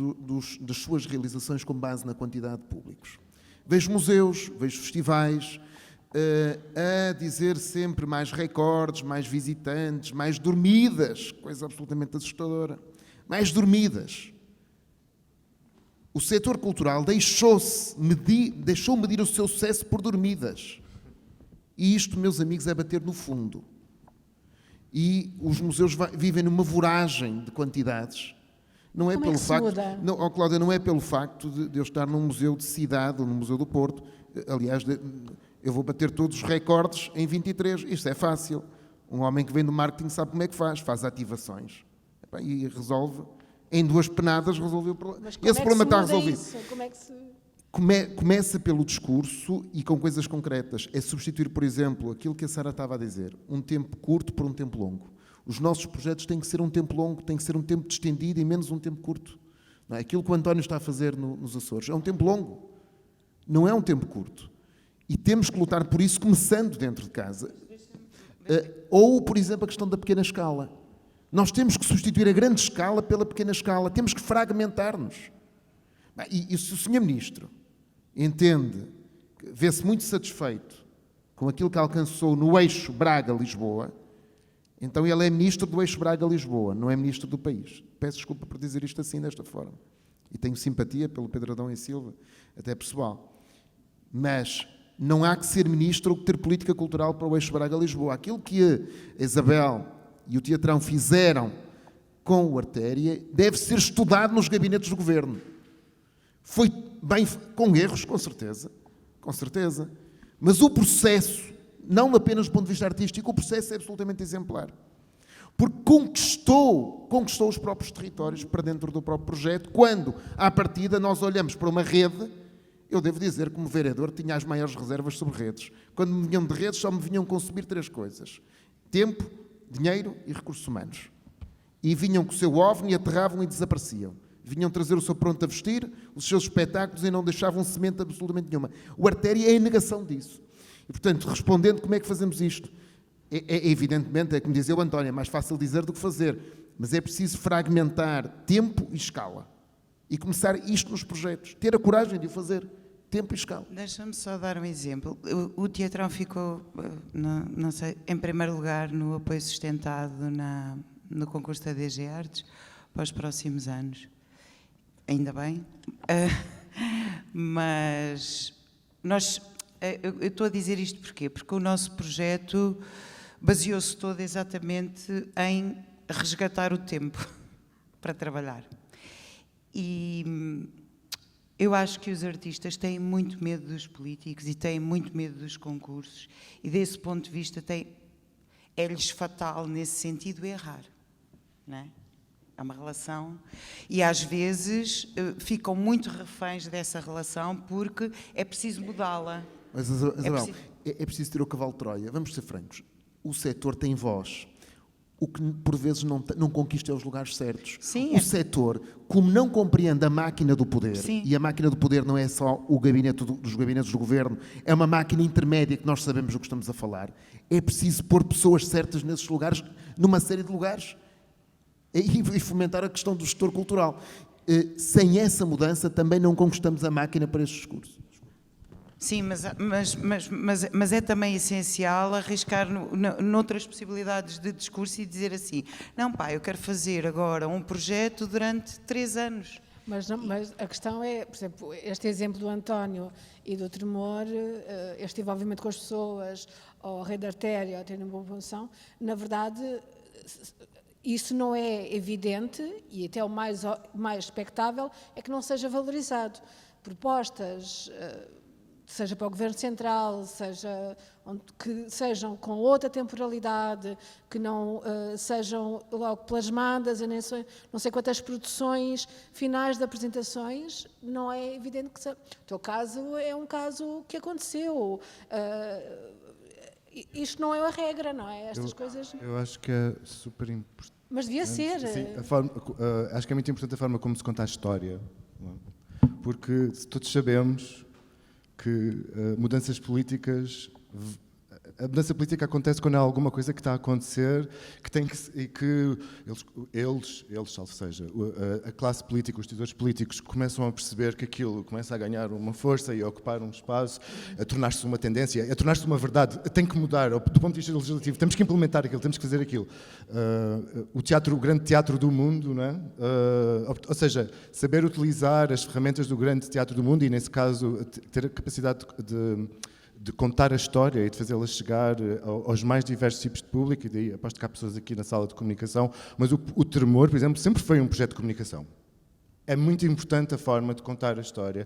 das suas realizações com base na quantidade de públicos. Vejo museus, vejo festivais a dizer sempre mais recordes, mais visitantes, mais dormidas, coisa absolutamente assustadora, mais dormidas. O setor cultural deixou medir o seu sucesso por dormidas. E isto, meus amigos, é bater no fundo. E os museus vivem numa voragem de quantidades. Não é Como pelo é que se facto, muda? não, Cláudia, não é pelo facto de eu estar num museu de cidade ou num museu do Porto. Aliás, eu vou bater todos os recordes em 23. Isto é fácil. Um homem que vem do marketing sabe como é que faz ativações. E resolve. Em 2 penadas resolveu o problema. Mas como Esse problema está resolvido. Como é que se... Começa pelo discurso e com coisas concretas. É substituir, por exemplo, aquilo que a Sara estava a dizer, um tempo curto por um tempo longo. Os nossos projetos têm que ser um tempo longo, têm que ser um tempo distendido e menos um tempo curto. Não é? Aquilo que o António está a fazer nos Açores é um tempo longo, não é um tempo curto. E temos que lutar por isso, começando dentro de casa. Ou, por exemplo, a questão da pequena escala. Nós temos que substituir a grande escala pela pequena escala, temos que fragmentar-nos. E se o Sr. Ministro entende, vê-se muito satisfeito com aquilo que alcançou no eixo Braga-Lisboa, então ele é Ministro do eixo Braga-Lisboa, não é Ministro do país. Peço desculpa por dizer isto assim, desta forma. E tenho simpatia pelo Pedro Adão e Silva, até pessoal. Mas não há que ser Ministro ou ter política cultural para o eixo Braga-Lisboa. Aquilo que a Isabel e o Teatrão fizeram com o Artéria deve ser estudado nos gabinetes do Governo. Foi bem, com erros, com certeza, mas o processo, não apenas do ponto de vista artístico, o processo é absolutamente exemplar. porque conquistou os próprios territórios para dentro do próprio projeto, quando, à partida, nós olhamos para uma rede. Eu devo dizer, como vereador, tinha as maiores reservas sobre redes. Quando me vinham de redes, só me vinham consumir 3 coisas: tempo, dinheiro e recursos humanos. E vinham com o seu OVNI, aterravam e desapareciam. Vinham trazer o seu pronto a vestir, os seus espetáculos, e não deixavam semente absolutamente nenhuma. O Artéria é a negação disso. E, portanto, respondendo, como é que fazemos isto? Evidentemente, é como dizia o António, é mais fácil dizer do que fazer. Mas é preciso fragmentar tempo e escala. E começar isto nos projetos. Ter a coragem de o fazer. Tempo e escala. Deixa-me só dar um exemplo. O Teatrão ficou, não sei, em primeiro lugar no apoio sustentado no concurso da DG Artes para os próximos anos. Ainda bem. Mas eu estou a dizer isto porquê? Porque o nosso projeto baseou-se todo exatamente em resgatar o tempo para trabalhar. E eu acho que os artistas têm muito medo dos políticos e têm muito medo dos concursos, e desse ponto de vista é-lhes fatal nesse sentido errar, não é? É uma relação, e às vezes ficam muito reféns dessa relação porque é preciso mudá-la. Mas, Isabel, é preciso ter o cavalo de Troia. Vamos ser francos. O setor tem voz. O que, por vezes, não conquista é os lugares certos. Sim, o setor, como não compreende a máquina do poder, sim, e a máquina do poder não é só o gabinete dos gabinetes do governo, é uma máquina intermédia que nós sabemos do que estamos a falar, é preciso pôr pessoas certas nesses lugares, numa série de lugares, e fomentar a questão do gestor cultural. Sem essa mudança, também não conquistamos a máquina para estes discursos. Sim, mas é também essencial arriscar noutras possibilidades de discurso e dizer assim, não pá, eu quero fazer agora um projeto durante 3 anos. Mas a questão é, por exemplo, este exemplo do António e do Tremor, este envolvimento com as pessoas, ou a rede artéria, ou ter uma boa função, na verdade, isso não é evidente, e até o mais expectável é que não seja valorizado. Propostas, seja para o Governo Central, que sejam com outra temporalidade, que não sejam logo plasmadas em não sei quantas produções finais de apresentações, não é evidente que... O teu caso é um caso que aconteceu. Isto não é a regra, não é? Estas coisas... Eu acho que é super importante. Mas devia ser. Sim, acho que é muito importante a forma como se conta a história. Porque todos sabemos que mudanças políticas... A mudança política acontece quando há alguma coisa que está a acontecer e que eles, salvo seja, a classe política, os decisores políticos começam a perceber que aquilo começa a ganhar uma força e a ocupar um espaço, a tornar-se uma tendência, a tornar-se uma verdade. Tem que mudar, do ponto de vista legislativo, temos que implementar aquilo, temos que fazer aquilo. O grande teatro do mundo, não é? Ou seja, saber utilizar as ferramentas do grande teatro do mundo e, nesse caso, ter a capacidade de contar a história e de fazê-la chegar aos mais diversos tipos de público, e daí aposto que há pessoas aqui na sala de comunicação, mas o Tremor, por exemplo, sempre foi um projeto de comunicação. É muito importante a forma de contar a história.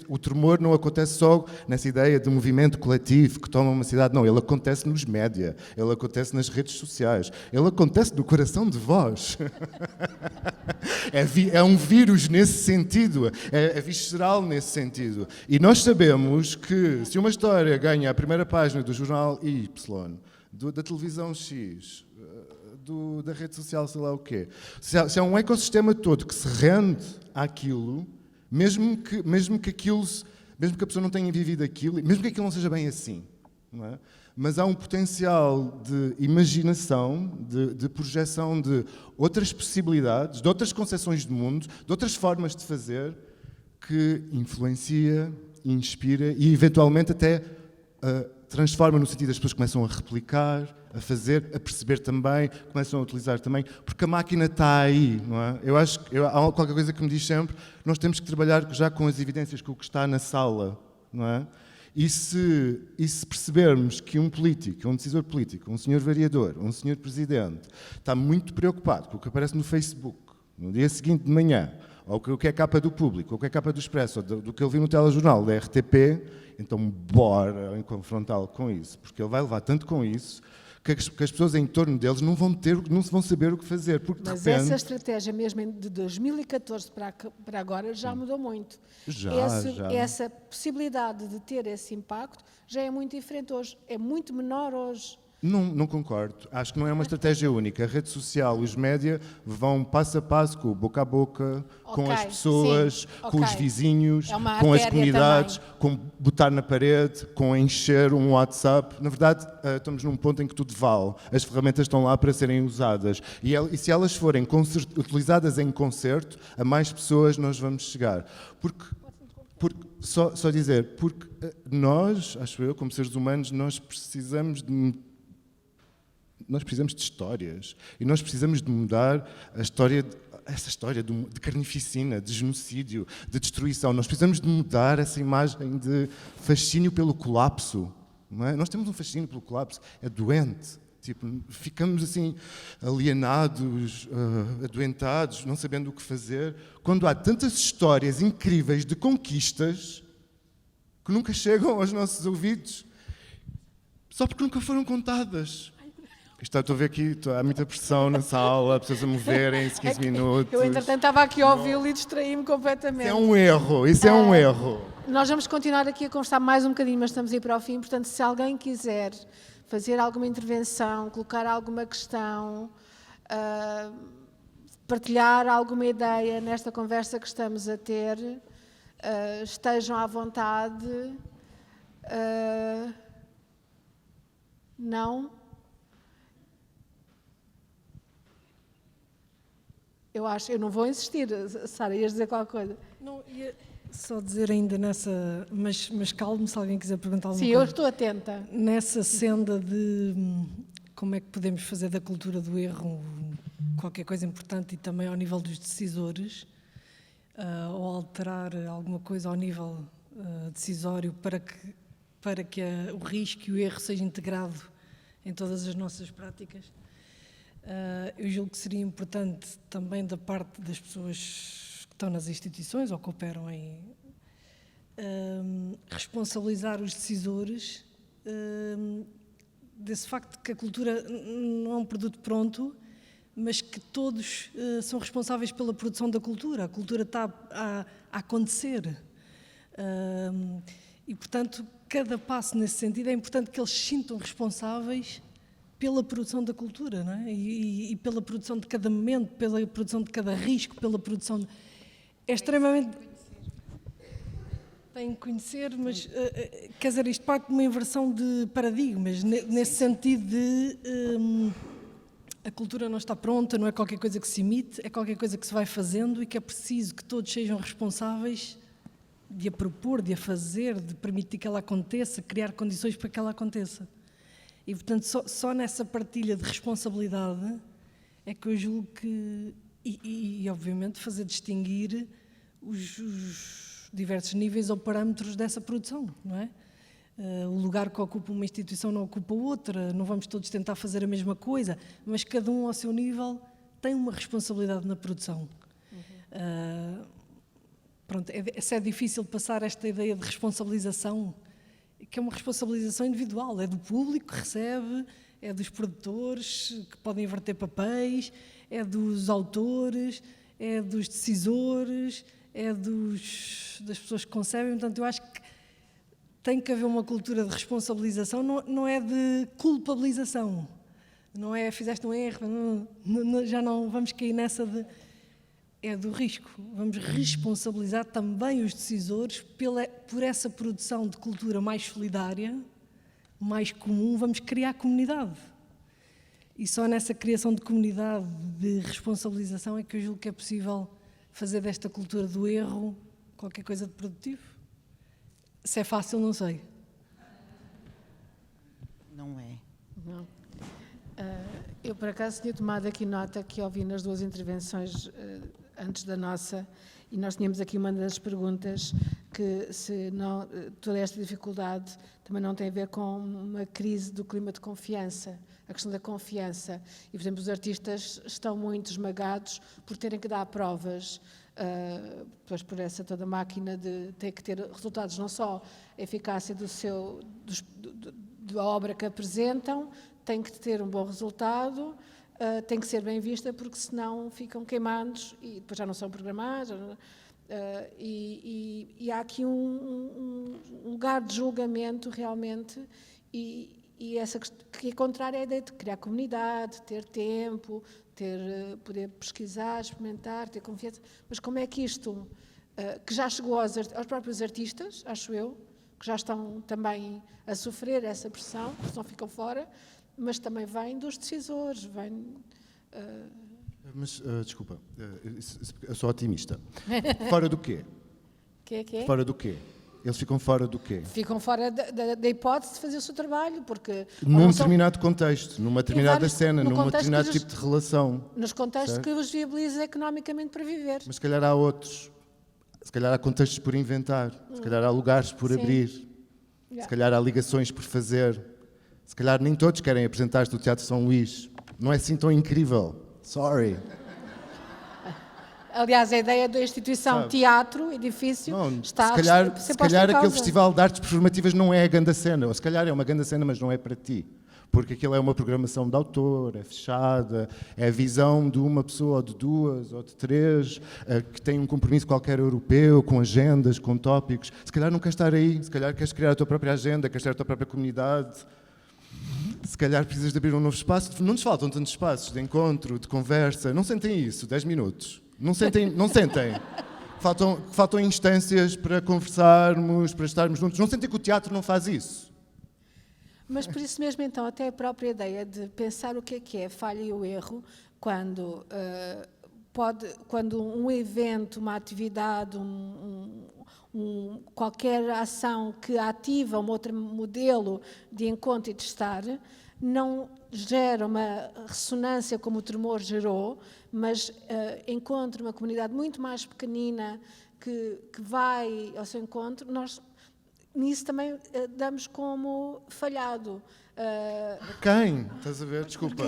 O Tremor não acontece só nessa ideia de movimento coletivo que toma uma cidade, não, ele acontece nos média, ele acontece nas redes sociais, ele acontece no coração de vós. É um vírus nesse sentido, é visceral nesse sentido. E nós sabemos que se uma história ganha a primeira página do jornal Y, da televisão X, da rede social, sei lá o quê, se há um ecossistema todo que se rende àquilo, mesmo que a pessoa não tenha vivido aquilo, mesmo que aquilo não seja bem assim, não é? Mas há um potencial de imaginação, de projeção de outras possibilidades, de outras concepções de mundo, de outras formas de fazer, que influencia, inspira e eventualmente até transforma no sentido das pessoas começam a replicar, a fazer, a perceber também, começam a utilizar também, porque a máquina está aí, não é? Eu acho que há qualquer coisa que me diz sempre, nós temos que trabalhar já com as evidências, com o que está na sala, não é? E se percebermos que um político, um decisor político, um senhor vereador, um senhor presidente, está muito preocupado com o que aparece no Facebook, no dia seguinte de manhã, ou o que é capa do Público, ou o que é capa do Expresso, ou do que ele viu no telejornal da RTP, então bora confrontá-lo com isso, porque ele vai levar tanto com isso que as pessoas em torno deles não vão saber o que fazer, porque Mas de repente... essa estratégia mesmo de 2014 para agora já mudou muito. Já. Essa possibilidade de ter esse impacto já é muito diferente hoje, é muito menor hoje. Não concordo. Acho que não é uma estratégia única. A rede social, os média vão passo a passo, com o boca a boca, com as pessoas, com os vizinhos, com as comunidades, com botar na parede, com encher um WhatsApp. Na verdade, estamos num ponto em que tudo vale. As ferramentas estão lá para serem usadas. E se elas forem utilizadas em concerto, a mais pessoas nós vamos chegar. Porque só dizer, porque nós, acho eu, como seres humanos, nós precisamos de histórias e nós precisamos de mudar essa história de carnificina, de genocídio, de destruição. Nós precisamos de mudar essa imagem de fascínio pelo colapso. Não é? Nós temos um fascínio pelo colapso, é doente. Tipo, ficamos assim alienados, adoentados, não sabendo o que fazer, quando há tantas histórias incríveis de conquistas que nunca chegam aos nossos ouvidos, só porque nunca foram contadas. Estou a ver aqui, há muita pressão na sala, pessoas a moverem-se 15 minutos. Eu, entretanto, estava aqui a ouvi-lo e distraí-me completamente. Isso é um erro, isso é um erro. Nós vamos continuar aqui a conversar mais um bocadinho, mas estamos aí para o fim. Portanto, se alguém quiser fazer alguma intervenção, colocar alguma questão, partilhar alguma ideia nesta conversa que estamos a ter, estejam à vontade. Não? Eu não vou insistir. Sara, ias dizer qualquer coisa? Não, ia só dizer ainda nessa... Mas calme se alguém quiser perguntar alguma coisa. Sim, eu estou atenta. Nessa senda de como é que podemos fazer da cultura do erro qualquer coisa importante e também ao nível dos decisores, ou alterar alguma coisa ao nível decisório para que o risco e o erro seja integrado em todas as nossas práticas. Eu julgo que seria importante também da parte das pessoas que estão nas instituições ou que operam em responsabilizar os decisores desse facto de que a cultura não é um produto pronto, mas que todos são responsáveis pela produção da cultura. A cultura está a acontecer. E, portanto, cada passo nesse sentido é importante que eles se sintam responsáveis pela produção da cultura, não é? E pela produção de cada momento, pela produção de cada risco, pela produção... É extremamente... Tem que conhecer, mas, quer dizer, isto parte de uma inversão de paradigmas, nesse sentido de a cultura não está pronta, não é qualquer coisa que se imite, é qualquer coisa que se vai fazendo e que é preciso que todos sejam responsáveis de a propor, de a fazer, de permitir que ela aconteça, criar condições para que ela aconteça. E, portanto, só nessa partilha de responsabilidade é que eu julgo que, e obviamente, fazer distinguir os diversos níveis ou parâmetros dessa produção, não é? O lugar que ocupa uma instituição não ocupa outra, não vamos todos tentar fazer a mesma coisa, mas cada um ao seu nível tem uma responsabilidade na produção. Pronto, se é difícil passar esta ideia de responsabilização, que é uma responsabilização individual, é do público que recebe, é dos produtores que podem inverter papéis, é dos autores, é dos decisores, é das pessoas que concebem. Portanto, eu acho que tem que haver uma cultura de responsabilização, não é de culpabilização, não é fizeste um erro, já não vamos cair nessa de... É do risco. Vamos responsabilizar também os decisores por essa produção de cultura mais solidária, mais comum, vamos criar comunidade. E só nessa criação de comunidade, de responsabilização, é que eu julgo que é possível fazer desta cultura do erro qualquer coisa de produtivo. Se é fácil, não sei. Não é. Não. Eu, por acaso, tinha tomado aqui nota que ouvi nas duas intervenções antes da nossa, e nós tínhamos aqui uma das perguntas que se não, toda esta dificuldade também não tem a ver com uma crise do clima de confiança, a questão da confiança. E, por exemplo, os artistas estão muito esmagados por terem que dar provas, depois por essa toda máquina de ter que ter resultados, não só a eficácia da obra que apresentam tem que ter um bom resultado, tem que ser bem vista, porque senão ficam queimados e depois já não são programados. E há aqui um lugar de julgamento realmente, e essa que é contrária à ideia de criar comunidade, ter tempo, poder pesquisar, experimentar, ter confiança. Mas como é que isto, que já chegou aos próprios artistas, acho eu, que já estão também a sofrer essa pressão, porque não ficam fora, mas também vem dos decisores, vem... Mas, desculpa, eu sou otimista. Fora do quê? Que é? Fora do quê? Eles ficam fora do quê? Ficam fora da hipótese de fazer o seu trabalho, porque... Num determinado contexto, numa determinada cena, num determinado que tipo de relação. Nos contextos certo? que os viabiliza economicamente para viver. Mas se calhar há outros. Se calhar há contextos por inventar. Se calhar há lugares por Sim. abrir. Yeah. Se calhar há ligações por fazer. Se calhar nem todos querem apresentar-se no Teatro São Luís. Não é assim tão incrível. Sorry. Aliás, a ideia da instituição Sabe? teatro, edifício, Não, está se calhar, a ser se posta calhar em aquele causa. festival de artes performativas não é a grande cena. Ou se calhar é uma grande cena, mas não é para ti. Porque aquilo é uma programação de autor, é fechada, é a visão de uma pessoa, ou de duas, ou de três, que tem um compromisso qualquer europeu, com agendas, com tópicos. Se calhar não queres estar aí, se calhar queres criar a tua própria agenda, queres ter a tua própria comunidade. Se calhar precisas de abrir um novo espaço. Não nos faltam tantos espaços de encontro, de conversa. Não sentem isso, 10 minutos. Não sentem. Faltam instâncias para conversarmos, para estarmos juntos. Não sentem que o teatro não faz isso. Mas por isso mesmo, então, até a própria ideia de pensar o que é a falha e o erro, quando um evento, uma atividade, qualquer ação que ativa um outro modelo de encontro e de estar, não gera uma ressonância como o Tremor gerou, mas encontra uma comunidade muito mais pequenina que vai ao seu encontro, nós nisso também damos como falhado. Quem? Estás a ver? Desculpa.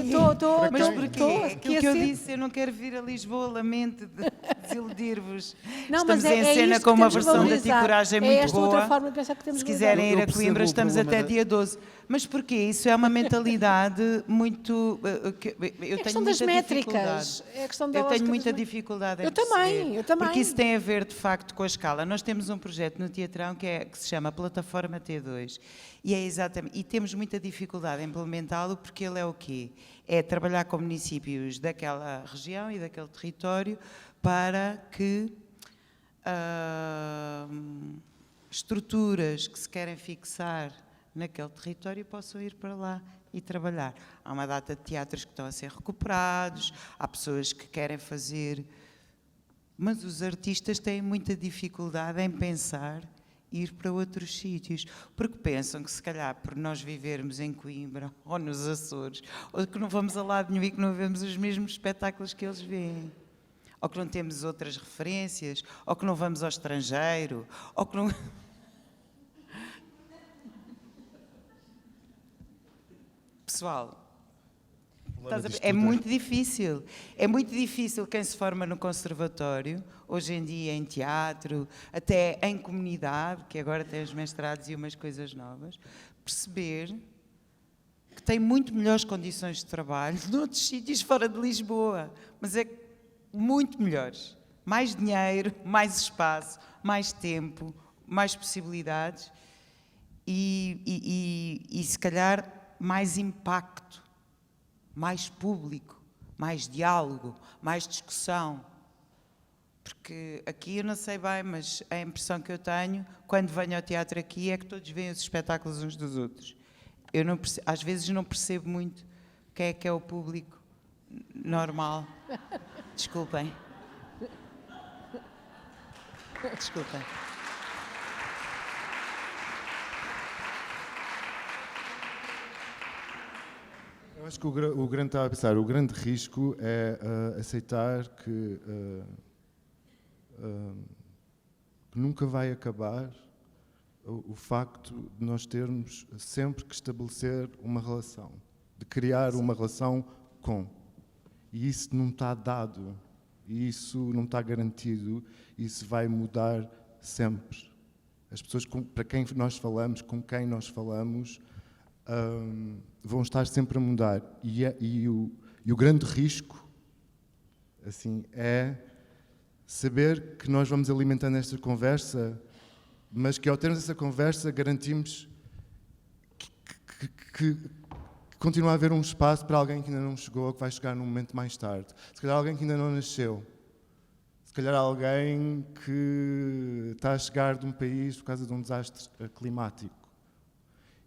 Mas porquê? Que O que eu assim- disse, eu não quero vir a Lisboa, lamento de desiludir-vos. Não, Estamos mas é em cena isto com que uma temos de versão da valorizar. Ticoragem É muito esta boa. outra forma de pensar que temos Se de quiserem ir Eu a Coimbra, percebo o estamos até problema dia 12. Mas porquê? Isso é uma mentalidade muito... Eu a questão tenho das muita métricas. dificuldade. É a questão da Eu tenho lógica muita das dificuldade em Eu também, perceber. eu também. Porque isso tem a ver, de facto, com a escala. Nós temos um projeto no Teatrão que se chama Plataforma T2. E é exatamente... E temos muita dificuldade em implementá-lo porque ele é o quê? É trabalhar com municípios daquela região e daquele território para que estruturas que se querem fixar naquele território possam ir para lá e trabalhar. Há uma data de teatros que estão a ser recuperados, há pessoas que querem fazer... Mas os artistas têm muita dificuldade em pensar ir para outros sítios, porque pensam que se calhar por nós vivermos em Coimbra ou nos Açores, ou que não vamos a lado nenhum e que não vemos os mesmos espetáculos que eles veem, ou que não temos outras referências, ou que não vamos ao estrangeiro, ou que não... Pessoal, estás a ver? É muito difícil. É muito difícil quem se forma no conservatório, hoje em dia em teatro, até em comunidade, que agora tem os mestrados e umas coisas novas, perceber que tem muito melhores condições de trabalho noutros sítios fora de Lisboa, mas é muito melhores. Mais dinheiro, mais espaço, mais tempo, mais possibilidades e se calhar mais impacto, mais público, mais diálogo, mais discussão. Porque aqui eu não sei bem, mas a impressão que eu tenho, quando venho ao teatro aqui, é que todos veem os espetáculos uns dos outros. Eu não percebo, às vezes não percebo muito quem é o público normal. Desculpem. Desculpem. Eu acho que o grande, estava a pensar, o grande risco é aceitar que nunca vai acabar o facto de nós termos sempre que estabelecer uma relação, de criar uma relação com. E isso não está dado, e isso não está garantido, e isso vai mudar sempre. As pessoas para quem nós falamos, com quem nós falamos, vão estar sempre a mudar. E o grande risco, assim, é saber que nós vamos alimentando esta conversa, mas que ao termos essa conversa garantimos que continua a haver um espaço para alguém que ainda não chegou, que vai chegar num momento mais tarde. Se calhar alguém que ainda não nasceu. Se calhar alguém que está a chegar de um país por causa de um desastre climático.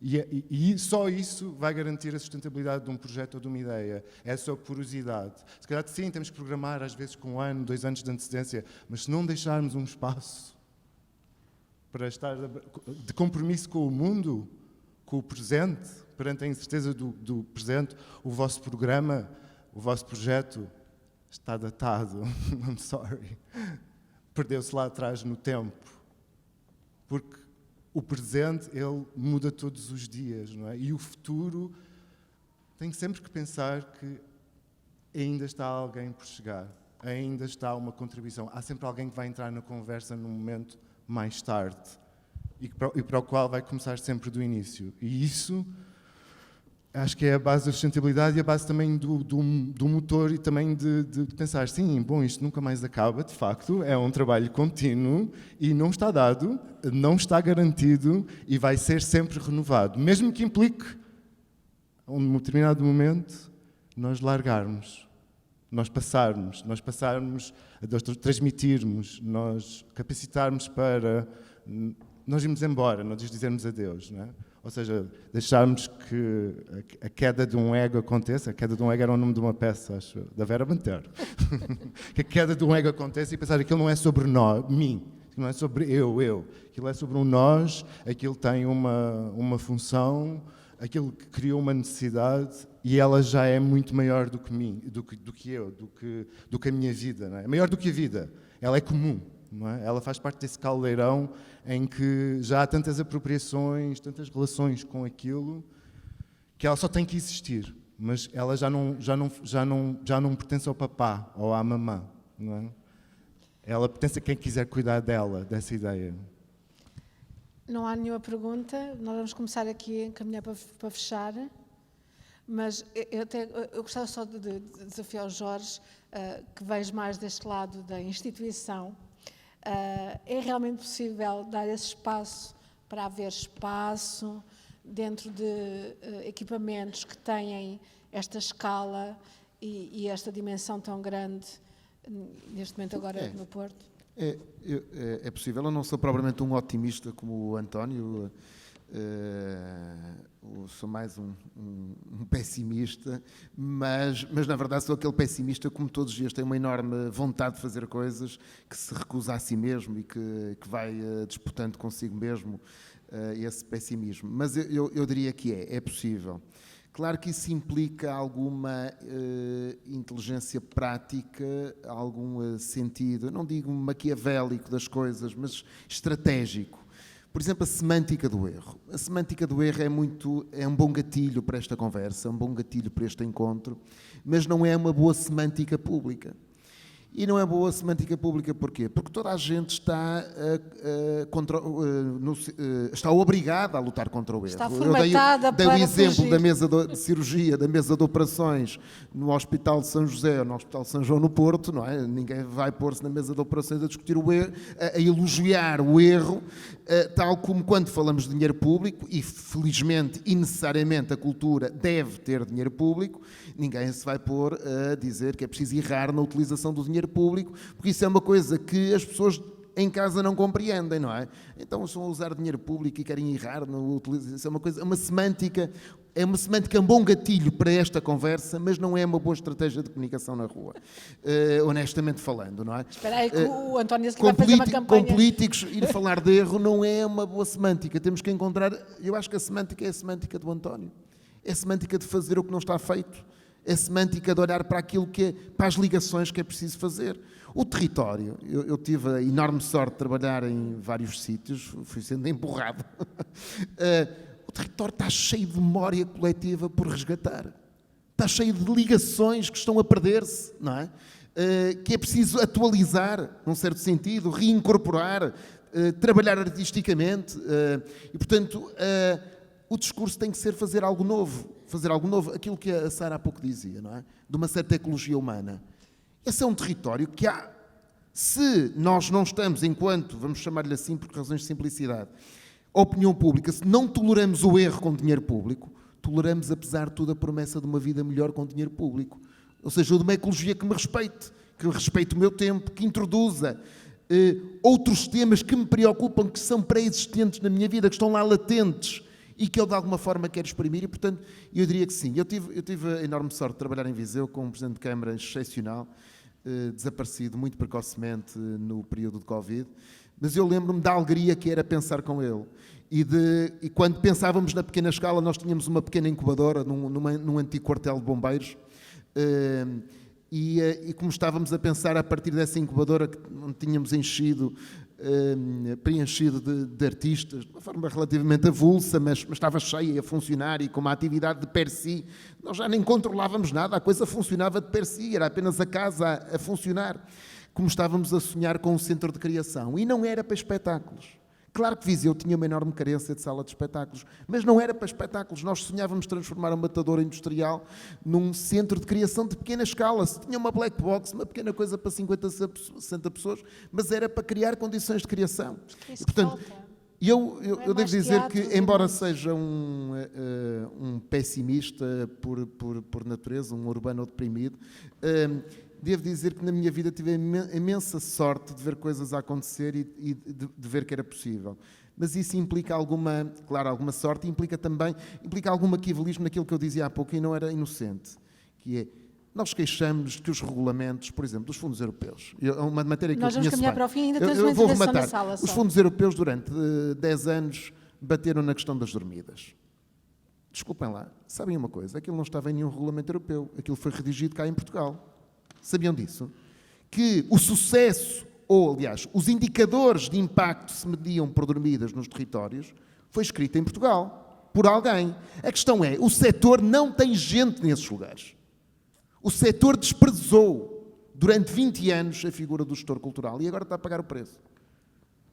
E só isso vai garantir a sustentabilidade de um projeto ou de uma ideia. É só porosidade. Se calhar sim, temos que programar às vezes com 1 ano, 2 anos de antecedência, mas se não deixarmos um espaço para estar de compromisso com o mundo, com o presente, perante a incerteza do presente, o vosso programa, o vosso projeto está datado. I'm sorry. Perdeu-se lá atrás no tempo. Porque o presente, ele muda todos os dias, não é? E o futuro tem sempre que pensar que ainda está alguém por chegar, ainda está uma contribuição. Há sempre alguém que vai entrar na conversa num momento mais tarde e para o qual vai começar sempre do início. E isso acho que é a base da sustentabilidade e a base também do motor e também de pensar, sim, bom, isto nunca mais acaba, de facto, é um trabalho contínuo e não está dado, não está garantido e vai ser sempre renovado, mesmo que implique, a um determinado momento, nós largarmos, nós passarmos, nós transmitirmos, nós capacitarmos para nós irmos embora, nós dizermos adeus, não é? Ou seja, deixarmos que a queda de um ego aconteça. A queda de um ego era o nome de uma peça, acho, da Vera Montero. Que a queda de um ego aconteça e pensar que aquilo não é sobre nós, mim, aquilo não é sobre eu. Aquilo é sobre um nós, aquilo tem uma função, aquilo que criou uma necessidade e ela já é muito maior do que mim, do que eu, do que a minha vida. Não é? É maior do que a vida, ela é comum. Não é? Ela faz parte desse caldeirão em que já há tantas apropriações, tantas relações com aquilo, que ela só tem que existir, mas ela já não pertence ao papá ou à mamã. Não é? Ela pertence a quem quiser cuidar dela, dessa ideia. Não há nenhuma pergunta, nós vamos começar aqui a encaminhar para fechar, mas eu gostava só de desafiar o Jorge, que vejo mais deste lado da instituição. É realmente possível dar esse espaço para haver espaço dentro de equipamentos que têm esta escala e esta dimensão tão grande, neste momento agora no Porto? É possível. Eu não sou propriamente um otimista como o António, sou mais um pessimista, mas na verdade sou aquele pessimista como todos os dias tem uma enorme vontade de fazer coisas, que se recusa a si mesmo e que vai disputando consigo mesmo esse pessimismo. Mas eu diria que é possível. Claro que isso implica alguma inteligência prática, algum sentido, não digo maquiavélico das coisas, mas estratégico. Por exemplo, a semântica do erro. A semântica do erro é um bom gatilho para esta conversa, é um bom gatilho para este encontro, mas não é uma boa semântica pública. E não é boa semântica pública porquê? Porque toda a gente está obrigada a lutar contra o erro. Está formatada dei o exemplo fugir. da mesa de cirurgia, da mesa de operações no Hospital de São José ou no Hospital de São João no Porto, não é? Ninguém vai pôr-se na mesa de operações a discutir o erro, a elogiar o erro, tal como quando falamos de dinheiro público, e felizmente e necessariamente a cultura deve ter dinheiro público, ninguém se vai pôr a dizer que é preciso errar na utilização do dinheiro público, porque isso é uma coisa que as pessoas em casa não compreendem, não é? Então estão a usar dinheiro público e querem errar na utilização. Isso é uma coisa, é uma semântica, um bom gatilho para esta conversa, mas não é uma boa estratégia de comunicação na rua, honestamente falando, não é? Espera aí que o António vai fazer uma campanha. Com políticos, ir falar de erro não é uma boa semântica. Temos que encontrar, eu acho que a semântica é a semântica do António. É a semântica de fazer o que não está feito. É a semântica de olhar para aquilo para as ligações que é preciso fazer. O território, eu tive a enorme sorte de trabalhar em vários sítios, fui sendo empurrado. O território está cheio de memória coletiva por resgatar. Está cheio de ligações que estão a perder-se, não é? Que é preciso atualizar, num certo sentido, reincorporar, trabalhar artisticamente. E, portanto, o discurso tem que ser fazer algo novo, aquilo que a Sara há pouco dizia, não é? De uma certa ecologia humana. Esse é um território que há, se nós não estamos, enquanto, vamos chamar-lhe assim por razões de simplicidade, a opinião pública, se não toleramos o erro com dinheiro público, toleramos, apesar de tudo, a promessa de uma vida melhor com dinheiro público. Ou seja, de uma ecologia que me respeite, que respeite o meu tempo, que introduza outros temas que me preocupam, que são pré-existentes na minha vida, que estão lá latentes e que eu de alguma forma quero exprimir, e portanto eu diria que sim. Eu tive a enorme sorte de trabalhar em Viseu com um Presidente de Câmara excepcional, desaparecido muito precocemente no período de Covid, mas eu lembro-me da alegria que era pensar com ele. E quando pensávamos na pequena escala, nós tínhamos uma pequena incubadora num antigo quartel de bombeiros, e como estávamos a pensar a partir dessa incubadora que tínhamos preenchido de artistas, de uma forma relativamente avulsa, mas estava cheia a funcionar e com uma atividade de per si, nós já nem controlávamos nada, a coisa funcionava de per si, era apenas a casa a funcionar, como estávamos a sonhar com um centro de criação, e não era para espetáculos. Claro que Viseu tinha uma enorme carência de sala de espetáculos, mas não era para espetáculos. Nós sonhávamos transformar uma matadora industrial num centro de criação de pequena escala. Se tinha uma black box, uma pequena coisa para 50, 60 pessoas, mas era para criar condições de criação. Isso E, portanto, eu devo dizer que, embora não. seja um pessimista por natureza, um urbano deprimido, devo dizer que na minha vida tive a imensa sorte de ver coisas a acontecer e de ver que era possível. Mas isso implica alguma sorte, implica algum maquiavelismo naquilo que eu dizia há pouco e não era inocente, que é, nós queixamos que os regulamentos, por exemplo, dos fundos europeus, é uma matéria que nós eu vamos conheço caminhar bem. para o fim, ainda temos Eu uma vou intervenção na rematar. sala. Os Só. fundos europeus durante 10 anos bateram na questão das dormidas. Desculpem lá, sabem uma coisa? Aquilo não estava em nenhum regulamento europeu, aquilo foi redigido cá em Portugal. Sabiam disso? Que o sucesso, ou aliás, os indicadores de impacto se mediam por dormidas nos territórios, foi escrito em Portugal, por alguém. A questão é, o setor não tem gente nesses lugares. O setor desprezou durante 20 anos a figura do gestor cultural e agora está a pagar o preço.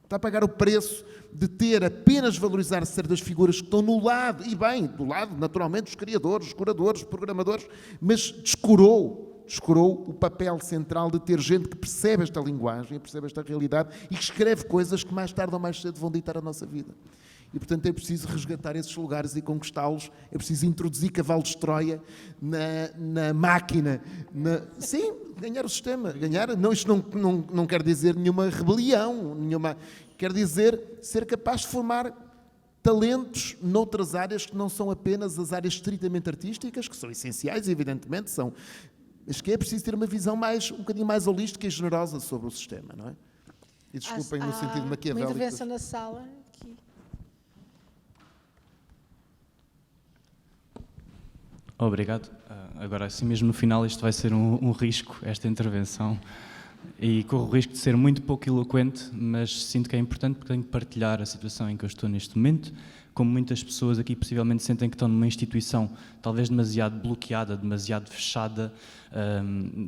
Está a pagar o preço de ter apenas valorizar certas figuras que estão no lado, e bem, do lado, naturalmente, dos criadores, dos curadores, dos programadores, mas descurou o papel central de ter gente que percebe esta linguagem, percebe esta realidade e que escreve coisas que mais tarde ou mais cedo vão ditar a nossa vida. E, portanto, é preciso resgatar esses lugares e conquistá-los, é preciso introduzir cavalos de Troia na máquina. Sim, ganhar o sistema. Isto não quer dizer nenhuma rebelião, quer dizer ser capaz de formar talentos noutras áreas que não são apenas as áreas estritamente artísticas, que são essenciais, evidentemente, mas que é preciso ter uma visão um bocadinho mais holística e generosa sobre o sistema, não é? E desculpem no sentido maquiavélico. Uma intervenção na sala. Aqui. Obrigado. Agora, assim mesmo no final, isto vai ser um risco, esta intervenção, e corro o risco de ser muito pouco eloquente, mas sinto que é importante porque tenho que partilhar a situação em que eu estou neste momento. Como muitas pessoas aqui possivelmente sentem que estão numa instituição talvez demasiado bloqueada, demasiado fechada,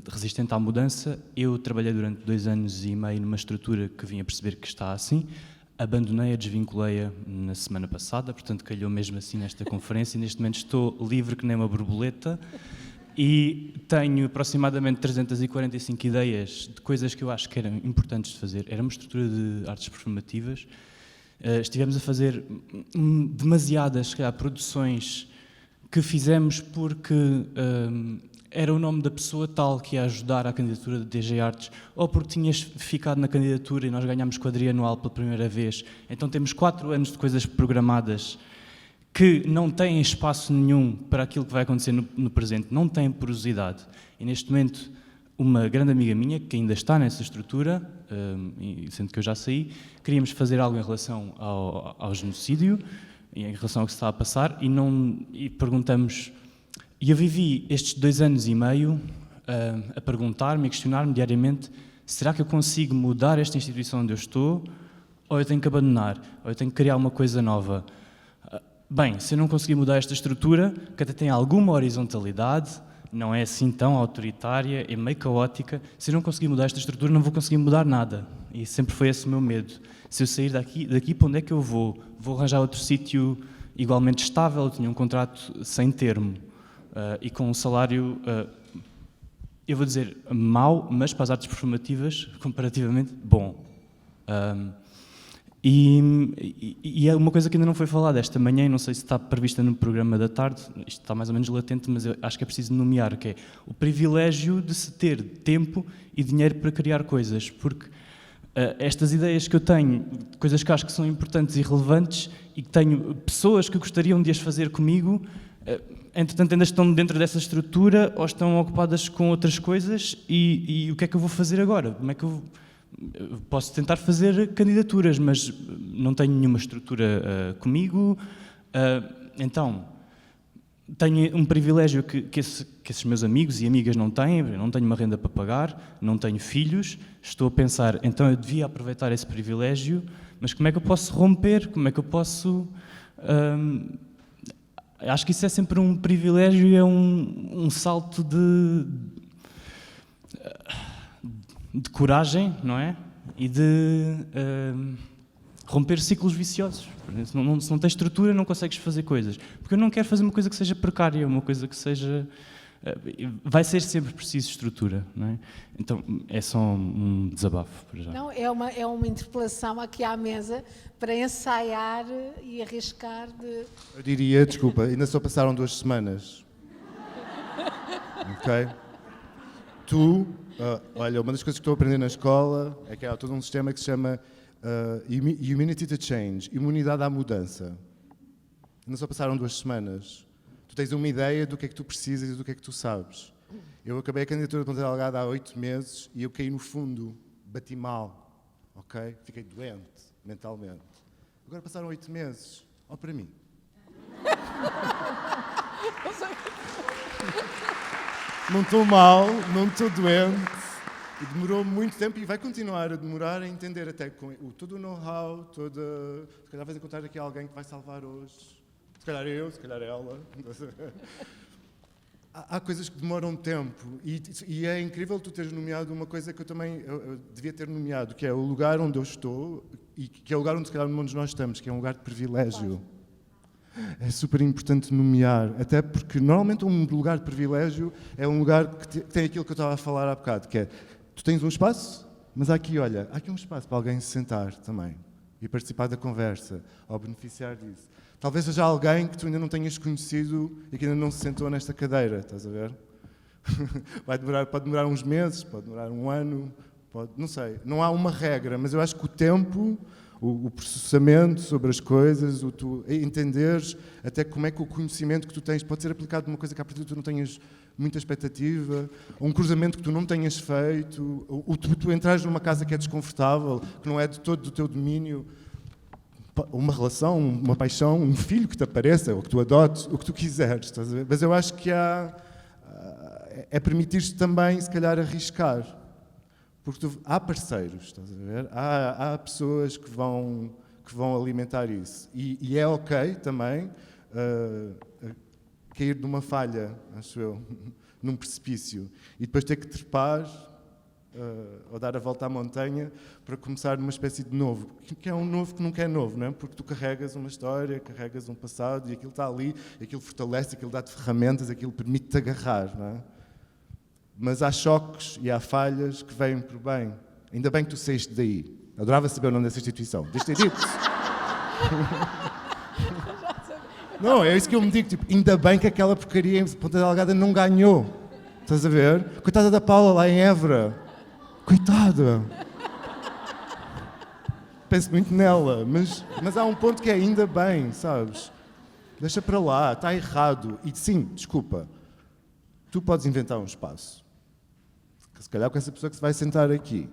resistente à mudança. Eu trabalhei durante 2 anos e meio numa estrutura que vim a perceber que está assim, abandonei-a, desvinculei-a na semana passada, portanto calhou mesmo assim nesta conferência e neste momento estou livre que nem uma borboleta e tenho aproximadamente 345 ideias de coisas que eu acho que eram importantes de fazer. Era uma estrutura de artes performativas. Estivemos a fazer demasiadas, se calhar, produções que fizemos porque era o nome da pessoa tal que ia ajudar à candidatura da DG Artes ou porque tinhas ficado na candidatura e nós ganhámos quadrianual pela primeira vez. Então temos 4 anos de coisas programadas que não têm espaço nenhum para aquilo que vai acontecer no presente, não têm porosidade. E neste momento uma grande amiga minha, que ainda está nessa estrutura, sendo que eu já saí, queríamos fazer algo em relação ao genocídio, em relação ao que se está a passar, e perguntamos, e eu vivi estes 2 anos e meio a perguntar-me, a questionar-me diariamente, será que eu consigo mudar esta instituição onde eu estou, ou eu tenho que abandonar, ou eu tenho que criar uma coisa nova? Bem, se eu não conseguir mudar esta estrutura, que até tem alguma horizontalidade, não é assim tão autoritária, é meio caótica. Se eu não conseguir mudar esta estrutura, não vou conseguir mudar nada. E sempre foi esse o meu medo. Se eu sair daqui para onde é que eu vou? Vou arranjar outro sítio igualmente estável, eu tinha um contrato sem termo e com um salário, eu vou dizer, mau, mas para as artes performativas, comparativamente bom. E é uma coisa que ainda não foi falada esta manhã, e não sei se está prevista no programa da tarde, isto está mais ou menos latente, mas eu acho que é preciso nomear, que é o privilégio de se ter tempo e dinheiro para criar coisas, porque estas ideias que eu tenho, coisas que acho que são importantes e relevantes, e que tenho pessoas que gostariam de as fazer comigo, entretanto ainda estão dentro dessa estrutura ou estão ocupadas com outras coisas, e o que é que eu vou fazer agora? Como é que eu posso tentar fazer candidaturas, mas não tenho nenhuma estrutura comigo, então tenho um privilégio que esses meus amigos e amigas não têm. Eu não tenho uma renda para pagar, não tenho filhos, estou a pensar, então eu devia aproveitar esse privilégio, mas como é que eu posso romper, como é que eu posso... acho que isso é sempre um privilégio e é um salto de coragem, não é? E de romper ciclos viciosos. Se não tens estrutura, não consegues fazer coisas. Porque eu não quero fazer uma coisa que seja precária, uma coisa que seja... vai ser sempre preciso estrutura, não é? Então, é só um desabafo, para já. Não, é uma interpelação aqui à mesa para ensaiar e arriscar de... Eu diria, desculpa, ainda só passaram 2 semanas. Ok? Tu, olha, uma das coisas que estou a aprender na escola é que há todo um sistema que se chama Immunity to Change, imunidade à mudança. Ainda só passaram 2 semanas. Tu tens uma ideia do que é que tu precisas e do que é que tu sabes. Eu acabei a candidatura de Ponta Delgada há 8 meses e eu caí no fundo, bati mal, ok? Fiquei doente, mentalmente. Agora passaram 8 meses, olha para mim. Não estou mal, não estou doente. E demorou muito tempo e vai continuar a demorar a entender até com todo o know-how, se calhar vais encontrar aqui alguém que vai salvar hoje. Se calhar eu, se calhar ela. Há coisas que demoram tempo e é incrível tu teres nomeado uma coisa que eu também eu devia ter nomeado, que é o lugar onde eu estou e que é o lugar onde se calhar onde nós estamos, que é um lugar de privilégio. É super importante nomear, até porque normalmente um lugar de privilégio é um lugar que tem aquilo que eu estava a falar há bocado, que é, tu tens um espaço, mas há aqui um espaço para alguém se sentar também e participar da conversa, ou beneficiar disso. Talvez seja alguém que tu ainda não tenhas conhecido e que ainda não se sentou nesta cadeira, estás a ver? Pode demorar uns meses, pode demorar um ano, não sei. Não há uma regra, mas eu acho que o tempo, o processamento sobre as coisas, o tu entenderes até como é que o conhecimento que tu tens pode ser aplicado numa coisa que a partir de tu não tenhas muita expectativa, ou um cruzamento que tu não tenhas feito, ou tu entrares numa casa que é desconfortável, que não é de todo do teu domínio, uma relação, uma paixão, um filho que te apareça, ou que tu adotes, o que tu quiseres, estás a ver? Mas eu acho que é permitir-te também, se calhar, arriscar. Porque há parceiros, estás a ver? Há pessoas que vão alimentar isso. E é ok também cair numa falha, acho eu, num precipício, e depois ter que trepar ou dar a volta à montanha para começar numa espécie de novo, que é um novo que nunca é novo, não é? Porque tu carregas uma história, carregas um passado, e aquilo está ali, aquilo fortalece, aquilo dá-te ferramentas, aquilo permite-te agarrar, não é? Mas há choques e há falhas que vêm por bem. Ainda bem que tu saíste daí. Adorava saber o nome dessa instituição. Deixa ter dito. Não, é isso que eu me digo. Tipo, ainda bem que aquela porcaria em Ponta Delgada não ganhou. Estás a ver? Coitada da Paula lá em Évora. Coitada. Penso muito nela. Mas há um ponto que é ainda bem, sabes? Deixa para lá. Está errado. E sim, desculpa. Tu podes inventar um espaço. Se calhar com essa pessoa que se vai sentar aqui.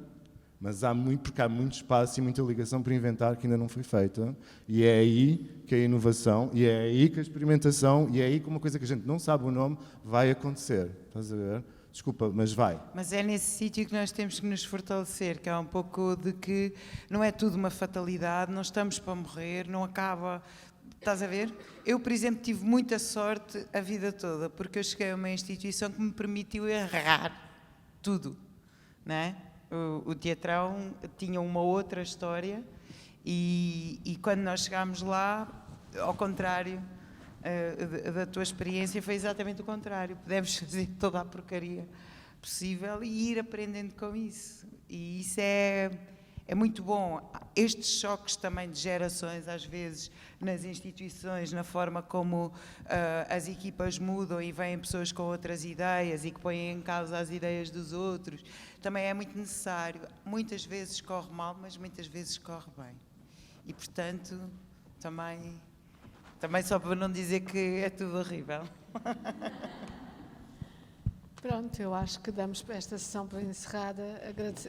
Mas porque há muito espaço e muita ligação para inventar que ainda não foi feita. E é aí que a inovação, e é aí que a experimentação, e é aí que uma coisa que a gente não sabe o nome vai acontecer. Estás a ver? Desculpa, mas vai. Mas é nesse sítio que nós temos que nos fortalecer, que é um pouco de que não é tudo uma fatalidade, não estamos para morrer, não acaba... Estás a ver? Eu, por exemplo, tive muita sorte a vida toda, porque eu cheguei a uma instituição que me permitiu errar tudo, não é? O teatrão tinha uma outra história e quando nós chegámos lá, ao contrário da tua experiência, foi exatamente o contrário. Podemos fazer toda a porcaria possível e ir aprendendo com isso. E isso é muito bom. Estes choques também de gerações, às vezes, nas instituições, na forma como as equipas mudam e vêm pessoas com outras ideias e que põem em causa as ideias dos outros, também é muito necessário. Muitas vezes corre mal, mas muitas vezes corre bem. E, portanto, também só para não dizer que é tudo horrível. Pronto, eu acho que damos esta sessão por encerrada.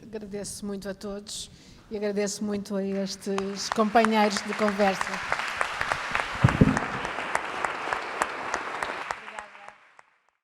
Agradeço muito a todos e agradeço muito a estes companheiros de conversa.